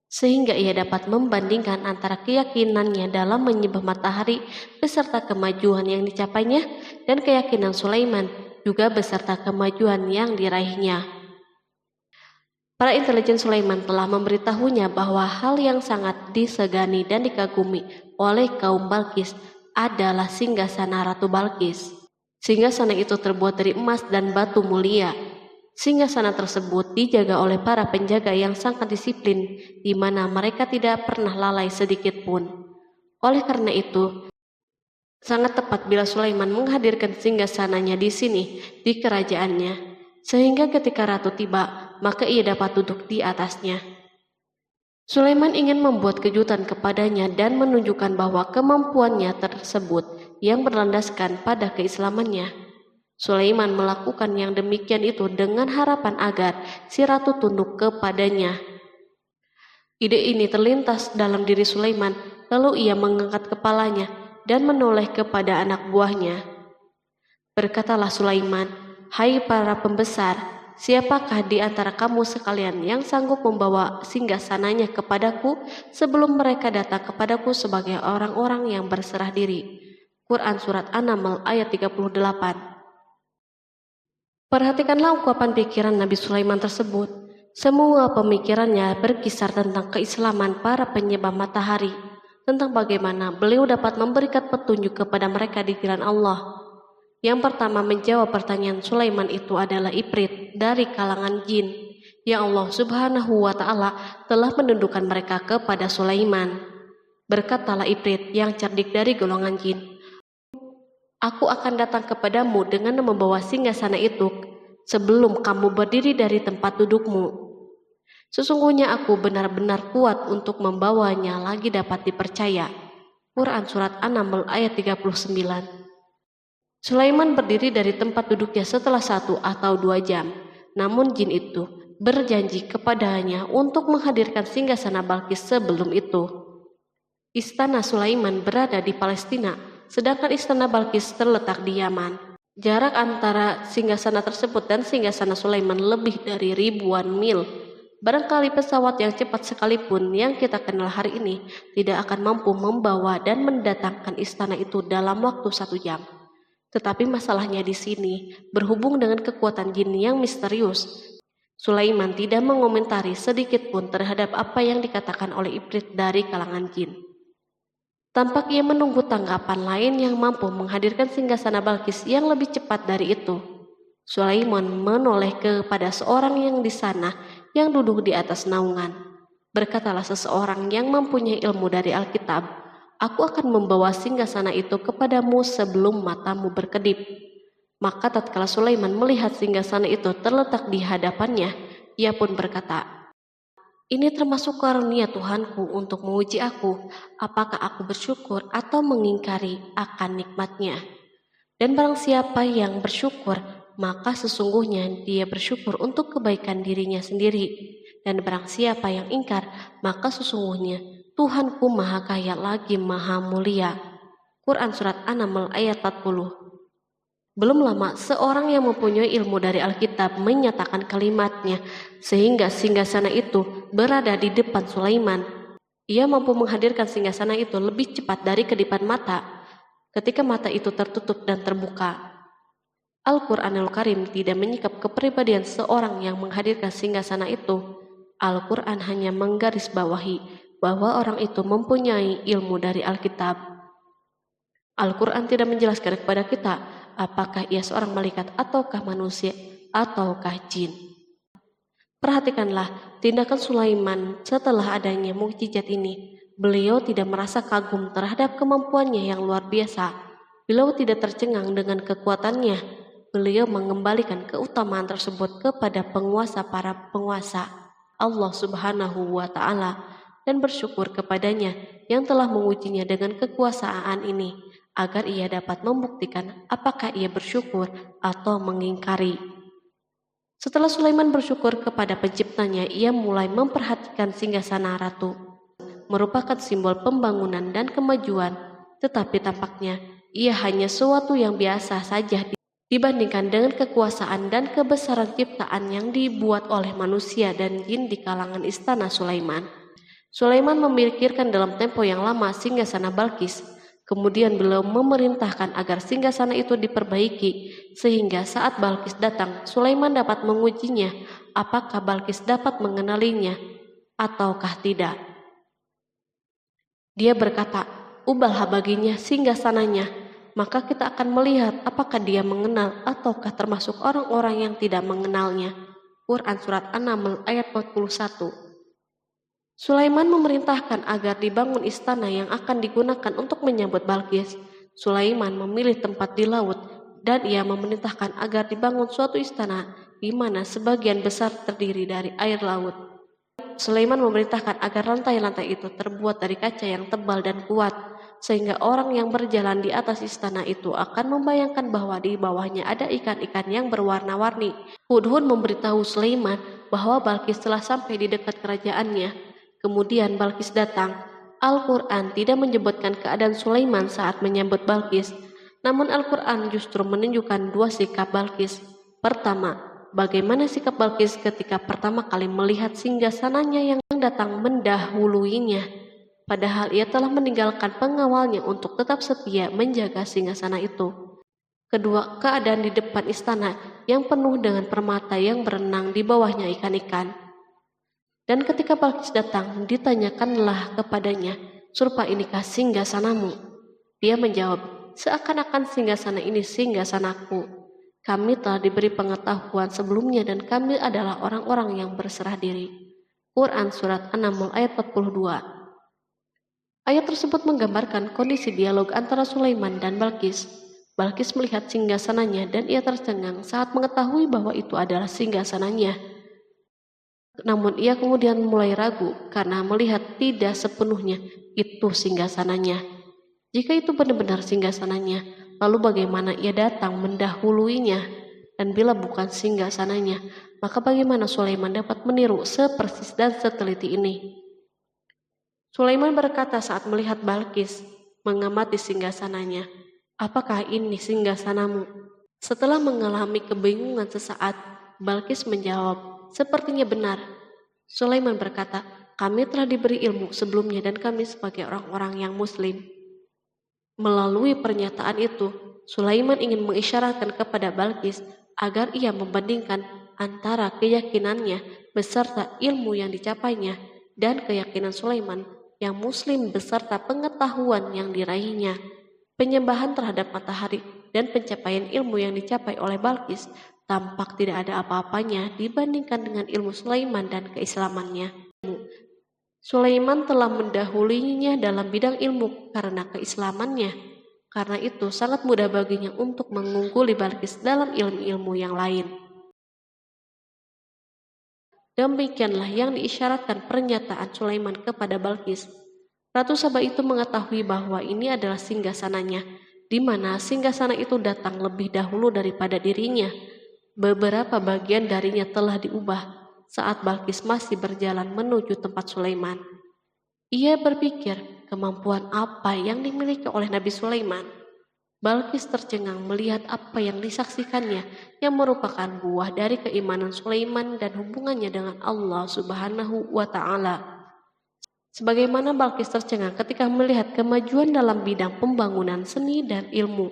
sehingga ia dapat membandingkan antara keyakinannya dalam menyembah matahari beserta kemajuan yang dicapainya dan keyakinan Sulaiman juga beserta kemajuan yang diraihnya. Para intelijen Sulaiman telah memberitahunya bahwa hal yang sangat disegani dan dikagumi oleh kaum Balkis adalah singgasana Ratu Balkis. Singgasana itu terbuat dari emas dan batu mulia. Singgasana tersebut dijaga oleh para penjaga yang sangat disiplin, di mana mereka tidak pernah lalai sedikit pun. Oleh karena itu, sangat tepat bila Sulaiman menghadirkan singgasananya di sini, di kerajaannya, sehingga ketika ratu tiba, maka ia dapat duduk di atasnya. Sulaiman ingin membuat kejutan kepadanya dan menunjukkan bahwa kemampuannya tersebut yang berlandaskan pada keislamannya. Sulaiman melakukan yang demikian itu dengan harapan agar si ratu tunduk kepadanya. Ide ini terlintas dalam diri Sulaiman, lalu ia mengangkat kepalanya dan menoleh kepada anak buahnya. Berkatalah Sulaiman, "Hai para pembesar, siapakah di antara kamu sekalian yang sanggup membawa singgasananya kepadaku sebelum mereka datang kepadaku sebagai orang-orang yang berserah diri?" Quran Surat An-Naml ayat 38. Perhatikanlah ungkapan pikiran Nabi Sulaiman tersebut. Semua pemikirannya berkisar tentang keislaman para penyembah matahari, tentang bagaimana beliau dapat memberikan petunjuk kepada mereka di jalan Allah. Yang pertama menjawab pertanyaan Sulaiman itu adalah Ifrit dari kalangan jin, yang Allah Subhanahu wa Ta'ala telah menundukkan mereka kepada Sulaiman. Berkatalah Ifrit yang cerdik dari golongan jin, "Aku akan datang kepadamu dengan membawa singgasana itu sebelum kamu berdiri dari tempat dudukmu. Sesungguhnya aku benar-benar kuat untuk membawanya lagi dapat dipercaya." Quran Surat An-Naml ayat 39. Sulaiman berdiri dari tempat duduknya setelah 1 atau 2 jam. Namun jin itu berjanji kepadanya untuk menghadirkan singgasana Balkis sebelum itu. Istana Sulaiman berada di Palestina, sedangkan istana Balkis terletak di Yaman. Jarak antara singgasana tersebut dan singgasana Sulaiman lebih dari ribuan mil. Barangkali pesawat yang cepat sekalipun yang kita kenal hari ini tidak akan mampu membawa dan mendatangkan istana itu dalam waktu 1 jam. Tetapi masalahnya di sini berhubung dengan kekuatan jin yang misterius. Sulaiman tidak mengomentari sedikit pun terhadap apa yang dikatakan oleh Ifrit dari kalangan jin. Tampak ia menunggu tanggapan lain yang mampu menghadirkan singgasana Balkis yang lebih cepat dari itu. Sulaiman menoleh kepada seorang yang di sana yang duduk di atas naungan. Berkatalah seseorang yang mempunyai ilmu dari Alkitab, "Aku akan membawa singgasana itu kepadamu sebelum matamu berkedip." Maka tatkala Sulaiman melihat singgasana itu terletak di hadapannya, ia pun berkata, "Ini termasuk karunia Tuhanku untuk menguji aku, apakah aku bersyukur atau mengingkari akan nikmatnya. Dan barang siapa yang bersyukur, maka sesungguhnya dia bersyukur untuk kebaikan dirinya sendiri. Dan barang siapa yang ingkar, maka sesungguhnya Tuhanku maha kaya lagi maha mulia." Quran Surat An-Naml ayat 40. Belum lama, seorang yang mempunyai ilmu dari Alkitab menyatakan kalimatnya, sehingga singgasana itu berada di depan Sulaiman. Ia mampu menghadirkan singgasana itu lebih cepat dari kedipan mata, ketika mata itu tertutup dan terbuka. Al-Quranul Karim tidak menyikap kepribadian seorang yang menghadirkan singgasana itu. Al-Quran hanya menggarisbawahi bahwa orang itu mempunyai ilmu dari Alkitab. Al-Quran tidak menjelaskan kepada kita apakah ia seorang malaikat ataukah manusia ataukah jin. Perhatikanlah tindakan Sulaiman setelah adanya mukjizat ini. Beliau tidak merasa kagum terhadap kemampuannya yang luar biasa. Beliau tidak tercengang dengan kekuatannya. Beliau mengembalikan keutamaan tersebut kepada penguasa para penguasa, Allah Subhanahu wa Ta'ala, dan bersyukur kepadanya yang telah mengujinya dengan kekuasaan ini, agar ia dapat membuktikan apakah ia bersyukur atau mengingkari. Setelah Sulaiman bersyukur kepada penciptanya, ia mulai memperhatikan singgasana ratu. Merupakan simbol pembangunan dan kemajuan, tetapi tampaknya ia hanya sesuatu yang biasa saja dibandingkan dengan kekuasaan dan kebesaran ciptaan yang dibuat oleh manusia dan jin di kalangan istana Sulaiman. Sulaiman memikirkan dalam tempo yang lama singgasana Balkis. Kemudian beliau memerintahkan agar singgasana itu diperbaiki, sehingga saat Balkis datang, Sulaiman dapat mengujinya apakah Balkis dapat mengenalinya ataukah tidak. Dia berkata, "Ubahlah baginya singgasananya, maka kita akan melihat apakah dia mengenal ataukah termasuk orang-orang yang tidak mengenalnya." Quran Surat An-Naml ayat 41. Sulaiman memerintahkan agar dibangun istana yang akan digunakan untuk menyambut Balkis. Sulaiman memilih tempat di laut dan ia memerintahkan agar dibangun suatu istana di mana sebagian besar terdiri dari air laut. Sulaiman memerintahkan agar lantai-lantai itu terbuat dari kaca yang tebal dan kuat, sehingga orang yang berjalan di atas istana itu akan membayangkan bahwa di bawahnya ada ikan-ikan yang berwarna-warni. Hudhud memberitahu Sulaiman bahwa Balkis telah sampai di dekat kerajaannya. Kemudian Balkis datang. Al-Quran tidak menyebutkan keadaan Sulaiman saat menyambut Balkis, namun Al-Quran justru menunjukkan dua sikap Balkis. Pertama, bagaimana sikap Balkis ketika pertama kali melihat singgasananya yang datang mendahuluinya, padahal ia telah meninggalkan pengawalnya untuk tetap setia menjaga singgasana itu. Kedua, keadaan di depan istana yang penuh dengan permata yang berenang di bawahnya ikan-ikan. Dan ketika Balkis datang, ditanyakanlah kepadanya, "Serupa inikah singgasanamu?" Dia menjawab, "Seakan-akan singgasana ini singgasanaku. Kami telah diberi pengetahuan sebelumnya dan kami adalah orang-orang yang berserah diri." Quran Surat An-Naml ayat 42. Ayat tersebut menggambarkan kondisi dialog antara Sulaiman dan Balkis. Balkis melihat singgasananya dan ia tercengang saat mengetahui bahwa itu adalah singgasananya. Namun ia kemudian mulai ragu karena melihat tidak sepenuhnya itu singgasananya. Jika itu benar-benar singgasananya, lalu bagaimana ia datang mendahuluinya? Dan bila bukan singgasananya, maka bagaimana Sulaiman dapat meniru sepersis dan seteliti ini? Sulaiman berkata saat melihat Balkis mengamati singgasananya, "Apakah ini singgasanamu?" Setelah mengalami kebingungan sesaat, Balkis menjawab, "Sepertinya benar." Sulaiman berkata, "Kami telah diberi ilmu sebelumnya dan kami sebagai orang-orang yang muslim." Melalui pernyataan itu, Sulaiman ingin mengisyaratkan kepada Balkis agar ia membandingkan antara keyakinannya beserta ilmu yang dicapainya dan keyakinan Sulaiman yang muslim beserta pengetahuan yang diraihnya. Penyembahan terhadap matahari dan pencapaian ilmu yang dicapai oleh Balkis tampak tidak ada apa-apanya dibandingkan dengan ilmu Sulaiman dan keislamannya. Sulaiman telah mendahulinya dalam bidang ilmu karena keislamannya. Karena itu sangat mudah baginya untuk mengungguli Balkis dalam ilmu-ilmu yang lain. Demikianlah yang diisyaratkan pernyataan Sulaiman kepada Balkis. Ratu Saba itu mengetahui bahwa ini adalah singgasananya, di mana singgasana itu datang lebih dahulu daripada dirinya. Beberapa bagian darinya telah diubah saat Balkis masih berjalan menuju tempat Sulaiman. Ia berpikir kemampuan apa yang dimiliki oleh Nabi Sulaiman. Balkis tercengang melihat apa yang disaksikannya yang merupakan buah dari keimanan Sulaiman dan hubungannya dengan Allah Subhanahu wa Ta'ala. Sebagaimana Balkis tercengang ketika melihat kemajuan dalam bidang pembangunan seni dan ilmu,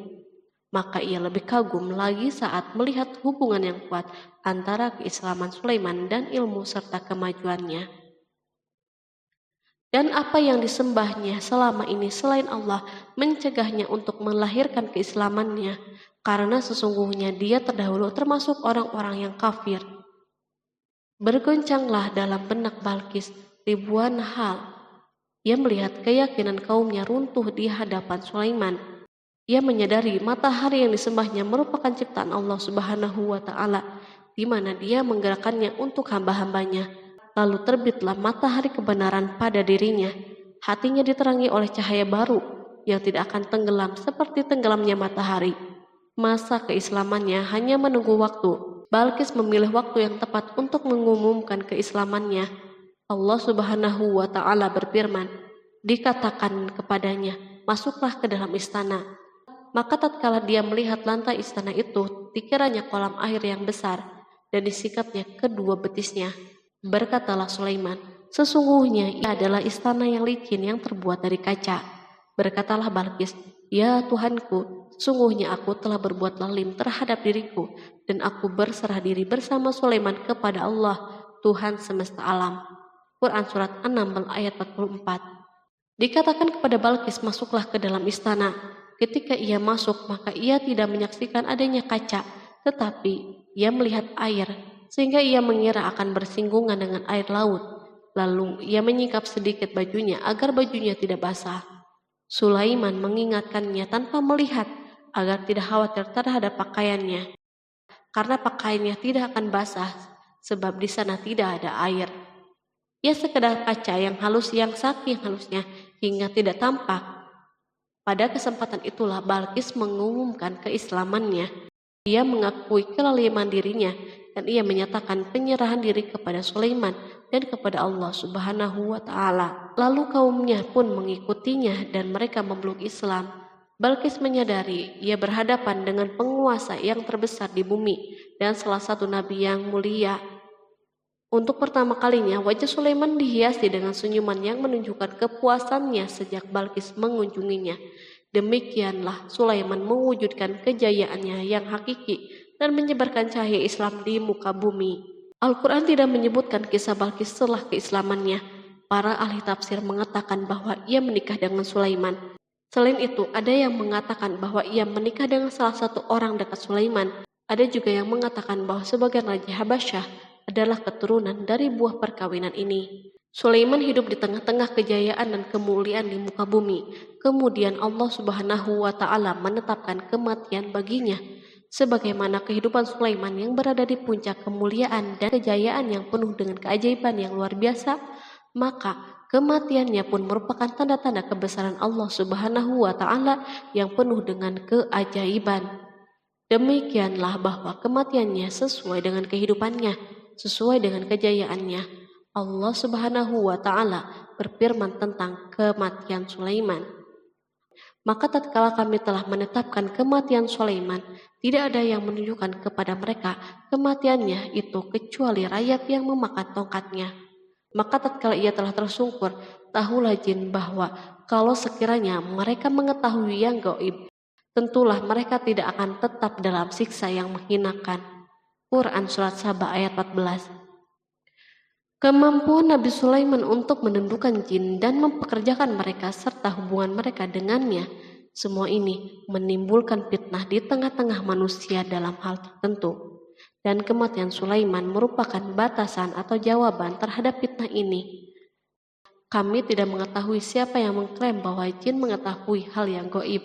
maka ia lebih kagum lagi saat melihat hubungan yang kuat antara keislaman Sulaiman dan ilmu serta kemajuannya. Dan apa yang disembahnya selama ini selain Allah mencegahnya untuk melahirkan keislamannya, karena sesungguhnya dia terdahulu termasuk orang-orang yang kafir. Bergoncanglah dalam benak Balkis ribuan hal. Ia melihat keyakinan kaumnya runtuh di hadapan Sulaiman. Ia menyadari matahari yang disembahnya merupakan ciptaan Allah Subhanahu wa Ta'ala, di mana dia menggerakkannya untuk hamba-hambanya. Lalu terbitlah matahari kebenaran pada dirinya. Hatinya diterangi oleh cahaya baru yang tidak akan tenggelam seperti tenggelamnya matahari. Masa keislamannya hanya menunggu waktu. Balkis memilih waktu yang tepat untuk mengumumkan keislamannya. Allah Subhanahu wa Ta'ala berfirman, dikatakan kepadanya, "Masuklah ke dalam istana." Maka tatkala dia melihat lantai istana itu, dikiranya kolam air yang besar dan disikapnya kedua betisnya. Berkatalah Sulaiman, Sesungguhnya ia adalah istana yang licin yang terbuat dari kaca. Berkatalah Balqis, "Ya Tuhanku, sesungguhnya aku telah berbuat zalim terhadap diriku, dan aku berserah diri bersama Sulaiman kepada Allah, Tuhan semesta alam." Quran Surat 6 ayat 44. Dikatakan kepada Balqis, masuklah ke dalam istana. Ketika ia masuk, maka ia tidak menyaksikan adanya kaca, tetapi ia melihat air, sehingga ia mengira akan bersinggungan dengan air laut. Lalu ia menyingkap sedikit bajunya agar bajunya tidak basah. Sulaiman mengingatkannya tanpa melihat agar tidak khawatir terhadap pakaiannya, karena pakaiannya tidak akan basah sebab di sana tidak ada air. Ia sekedar kaca yang halus yang saking halusnya hingga tidak tampak. Pada kesempatan itulah Balqis mengumumkan keislamannya. Ia mengakui kelaliman dirinya dan ia menyatakan penyerahan diri kepada Sulaiman dan kepada Allah Subhanahu wa Ta'ala. Lalu kaumnya pun mengikutinya dan mereka memeluk Islam. Balqis menyadari ia berhadapan dengan penguasa yang terbesar di bumi dan salah satu nabi yang mulia. Untuk pertama kalinya wajah Sulaiman dihiasi dengan senyuman yang menunjukkan kepuasannya sejak Balqis mengunjunginya. Demikianlah Sulaiman mewujudkan kejayaannya yang hakiki dan menyebarkan cahaya Islam di muka bumi. Al-Quran tidak menyebutkan kisah Balqis setelah keislamannya. Para ahli tafsir mengatakan bahwa ia menikah dengan Sulaiman. Selain itu, ada yang mengatakan bahwa ia menikah dengan salah satu orang dekat Sulaiman. Ada juga yang mengatakan bahwa sebagian Raja Habasyah adalah keturunan dari buah perkawinan ini. Sulaiman hidup di tengah-tengah kejayaan dan kemuliaan di muka bumi. Kemudian Allah Subhanahu wa Ta'ala menetapkan kematian baginya. Sebagaimana kehidupan Sulaiman yang berada di puncak kemuliaan dan kejayaan yang penuh dengan keajaiban yang luar biasa, maka kematiannya pun merupakan tanda-tanda kebesaran Allah Subhanahu wa Ta'ala yang penuh dengan keajaiban. Demikianlah bahwa kematiannya sesuai dengan kehidupannya, sesuai dengan kejayaannya. Allah Subhanahu wa Ta'ala berfirman tentang kematian Sulaiman. Maka tatkala kami telah menetapkan kematian Sulaiman, tidak ada yang menunjukkan kepada mereka kematiannya itu kecuali rayap yang memakan tongkatnya. Maka tatkala ia telah tersungkur, tahulah jin bahwa kalau sekiranya mereka mengetahui yang gaib, tentulah mereka tidak akan tetap dalam siksa yang menghinakan. Quran Surat Saba ayat 14. Kemampuan Nabi Sulaiman untuk menundukkan jin dan mempekerjakan mereka serta hubungan mereka dengannya, semua ini menimbulkan fitnah di tengah-tengah manusia dalam hal tertentu. Dan kematian Sulaiman merupakan batasan atau jawaban terhadap fitnah ini. Kami tidak mengetahui siapa yang mengklaim bahwa jin mengetahui hal yang gaib.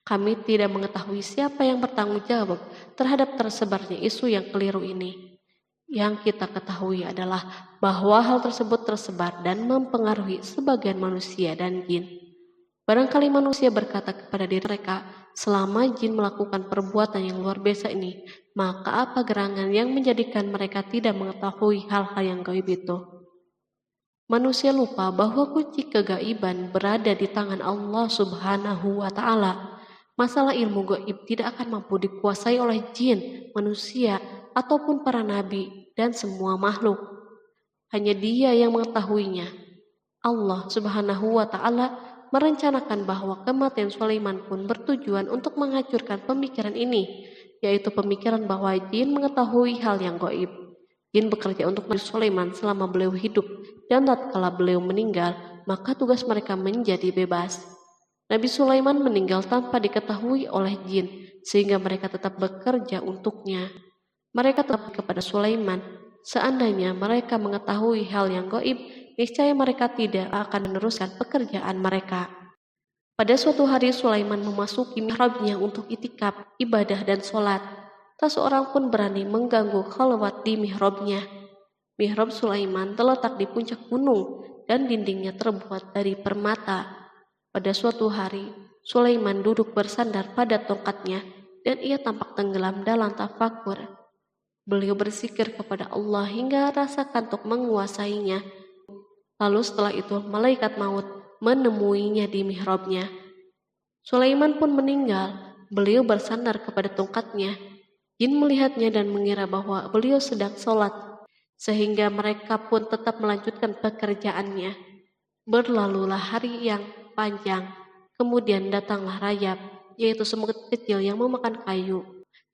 Kami tidak mengetahui siapa yang bertanggung jawab terhadap tersebarnya isu yang keliru ini. Yang kita ketahui adalah bahwa hal tersebut tersebar dan mempengaruhi sebagian manusia dan jin. Barangkali manusia berkata kepada diri mereka, selama jin melakukan perbuatan yang luar biasa ini, maka apa gerangan yang menjadikan mereka tidak mengetahui hal-hal yang gaib itu? Manusia lupa bahwa kunci kegaiban berada di tangan Allah Subhanahu wa Ta'ala. Masalah ilmu gaib tidak akan mampu dikuasai oleh jin, manusia, ataupun para nabi dan semua makhluk. Hanya Dia yang mengetahuinya. Allah Subhanahu wa Ta'ala merencanakan bahwa kematian Sulaiman pun bertujuan untuk menghancurkan pemikiran ini, yaitu pemikiran bahwa jin mengetahui hal yang gaib. Jin bekerja untuk Nabi Sulaiman selama beliau hidup, dan tatkala beliau meninggal, maka tugas mereka menjadi bebas. Nabi Sulaiman meninggal tanpa diketahui oleh jin, sehingga mereka tetap bekerja untuknya. Mereka tetap kepada Sulaiman. Seandainya mereka mengetahui hal yang gaib, niscaya mereka tidak akan meneruskan pekerjaan mereka. Pada suatu hari Sulaiman memasuki mihrabnya untuk itikaf, ibadah dan sholat. Tak seorang pun berani mengganggu khalwat di mihrabnya. Mihrab Sulaiman terletak di puncak gunung dan dindingnya terbuat dari permata. Pada suatu hari, Sulaiman duduk bersandar pada tongkatnya dan ia tampak tenggelam dalam tafakur. Beliau berzikir kepada Allah hingga rasa kantuk menguasainya. Lalu setelah itu malaikat maut menemuinya di mihrabnya. Sulaiman pun meninggal. Beliau bersandar kepada tongkatnya. Jin melihatnya dan mengira bahwa beliau sedang sholat. sehingga mereka pun tetap melanjutkan pekerjaannya. Berlalulah hari yang panjang, kemudian datanglah rayap, yaitu semut kecil yang memakan kayu.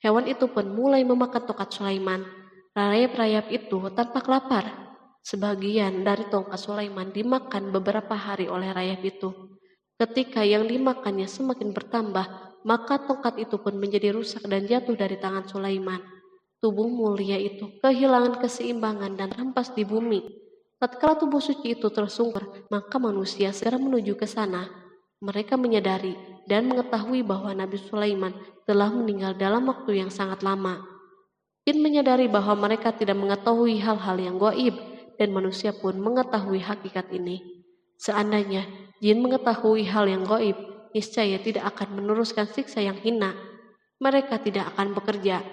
Hewan itu pun mulai memakan tongkat Sulaiman. Rayap-rayap itu tampak lapar. Sebagian dari tongkat Sulaiman dimakan beberapa hari oleh rayap itu. Ketika yang dimakannya semakin bertambah, maka tongkat itu pun menjadi rusak dan jatuh dari tangan Sulaiman. Tubuh mulia itu kehilangan keseimbangan dan terhempas di bumi. Tatkala tubuh suci itu tersungkur, maka manusia segera menuju ke sana. Mereka menyadari dan mengetahui bahwa Nabi Sulaiman telah meninggal dalam waktu yang sangat lama. Jin menyadari bahwa mereka tidak mengetahui hal-hal yang gaib, dan manusia pun mengetahui hakikat ini. Seandainya jin mengetahui hal yang gaib, niscaya tidak akan meneruskan siksa yang hina. Mereka tidak akan bekerja.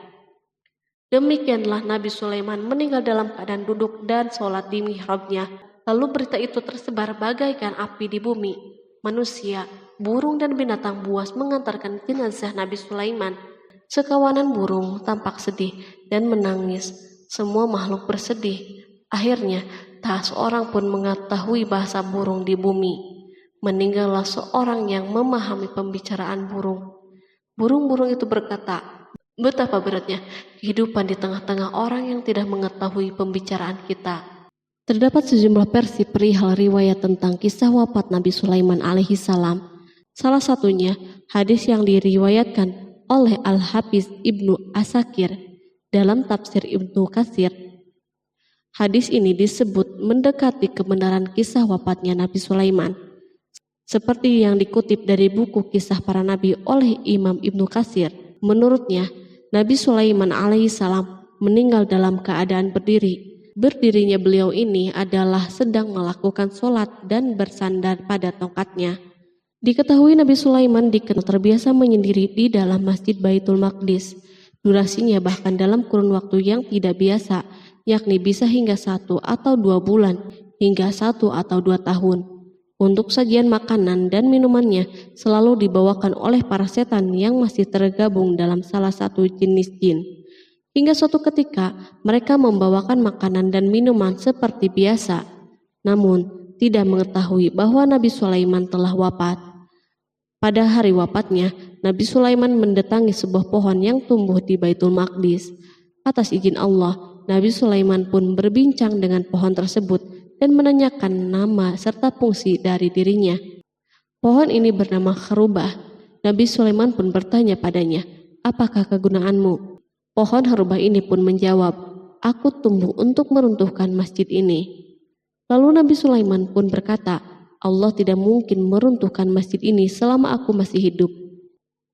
Demikianlah Nabi Sulaiman meninggal dalam keadaan duduk dan sholat di mihrabnya. Lalu berita itu tersebar bagaikan api di bumi. Manusia, burung dan binatang buas mengantarkan jenazah Nabi Sulaiman. Sekawanan burung tampak sedih dan menangis. Semua makhluk bersedih. Akhirnya, tak seorang pun mengetahui bahasa burung di bumi. Meninggallah seorang yang memahami pembicaraan burung. Burung-burung itu berkata, "Betapa beratnya kehidupan di tengah-tengah orang yang tidak mengetahui pembicaraan kita." Terdapat sejumlah versi perihal riwayat tentang kisah wafat Nabi Sulaiman alaihi salam. Salah satunya hadis yang diriwayatkan oleh Al-Hafiz Ibnu Asakir dalam tafsir Ibnu Katsir. Hadis ini disebut mendekati kebenaran kisah wafatnya Nabi Sulaiman. Seperti yang dikutip dari buku Kisah Para Nabi oleh Imam Ibnu Katsir. Menurutnya, Nabi Sulaiman alaihissalam meninggal dalam keadaan berdiri. Berdirinya beliau ini adalah sedang melakukan sholat dan bersandar pada tongkatnya. Diketahui Nabi Sulaiman dikenal terbiasa menyendiri di dalam Masjid Baitul Maqdis. Durasinya bahkan dalam kurun waktu yang tidak biasa, yakni bisa hingga 1 atau 2 bulan, hingga 1 atau 2 tahun. Untuk sajian makanan dan minumannya selalu dibawakan oleh para setan yang masih tergabung dalam salah satu jenis jin. Hingga suatu ketika mereka membawakan makanan dan minuman seperti biasa, namun tidak mengetahui bahwa Nabi Sulaiman telah wafat. Pada hari wafatnya, Nabi Sulaiman mendatangi sebuah pohon yang tumbuh di Baitul Maqdis. Atas izin Allah, Nabi Sulaiman pun berbincang dengan pohon tersebut dan menanyakan nama serta fungsi dari dirinya. Pohon ini bernama Kharubah. Nabi Sulaiman pun bertanya padanya, "Apakah kegunaanmu?" Pohon Kharubah ini pun menjawab, "Aku tumbuh untuk meruntuhkan masjid ini." Lalu Nabi Sulaiman pun berkata, "Allah tidak mungkin meruntuhkan masjid ini selama aku masih hidup.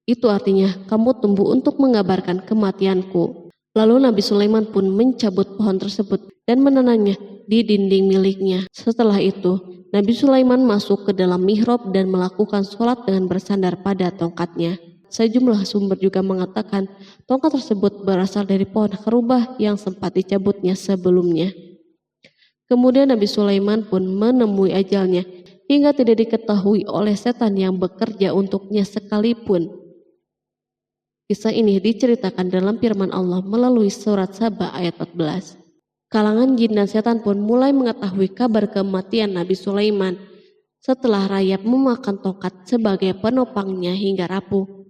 Itu artinya kamu tumbuh untuk mengabarkan kematianku." Lalu Nabi Sulaiman pun mencabut pohon tersebut dan menanamnya di dinding miliknya. Setelah itu, Nabi Sulaiman masuk ke dalam mihrab dan melakukan sholat dengan bersandar pada tongkatnya. Sejumlah sumber juga mengatakan tongkat tersebut berasal dari pohon Kharubah yang sempat dicabutnya sebelumnya. Kemudian Nabi Sulaiman pun menemui ajalnya hingga tidak diketahui oleh setan yang bekerja untuknya sekalipun. Kisah ini diceritakan dalam firman Allah melalui surat Saba ayat 14. Kalangan jin dan setan pun mulai mengetahui kabar kematian Nabi Sulaiman setelah rayap memakan tongkat sebagai penopangnya hingga rapuh.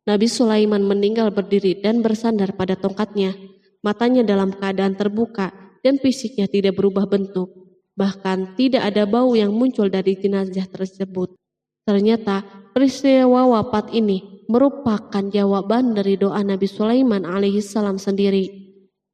Nabi Sulaiman meninggal berdiri dan bersandar pada tongkatnya. Matanya dalam keadaan terbuka dan fisiknya tidak berubah bentuk. Bahkan tidak ada bau yang muncul dari jenazah tersebut. Ternyata peristiwa wafat ini merupakan jawaban dari doa Nabi Sulaiman alaihissalam sendiri.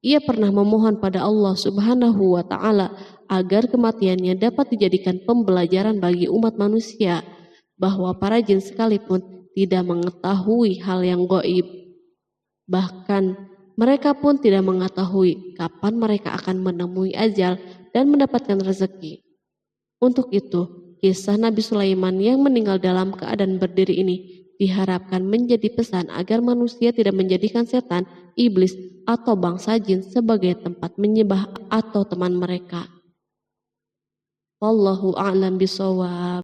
Ia pernah memohon pada Allah Subhanahu wa Ta'ala agar kematiannya dapat dijadikan pembelajaran bagi umat manusia, bahwa para jin sekalipun tidak mengetahui hal yang gaib. Bahkan mereka pun tidak mengetahui kapan mereka akan menemui ajal dan mendapatkan rezeki. Untuk itu, kisah Nabi Sulaiman yang meninggal dalam keadaan berdiri ini diharapkan menjadi pesan agar manusia tidak menjadikan setan, iblis, atau bangsa jin sebagai tempat menyembah atau teman mereka. Wallahu a'lam bishawab.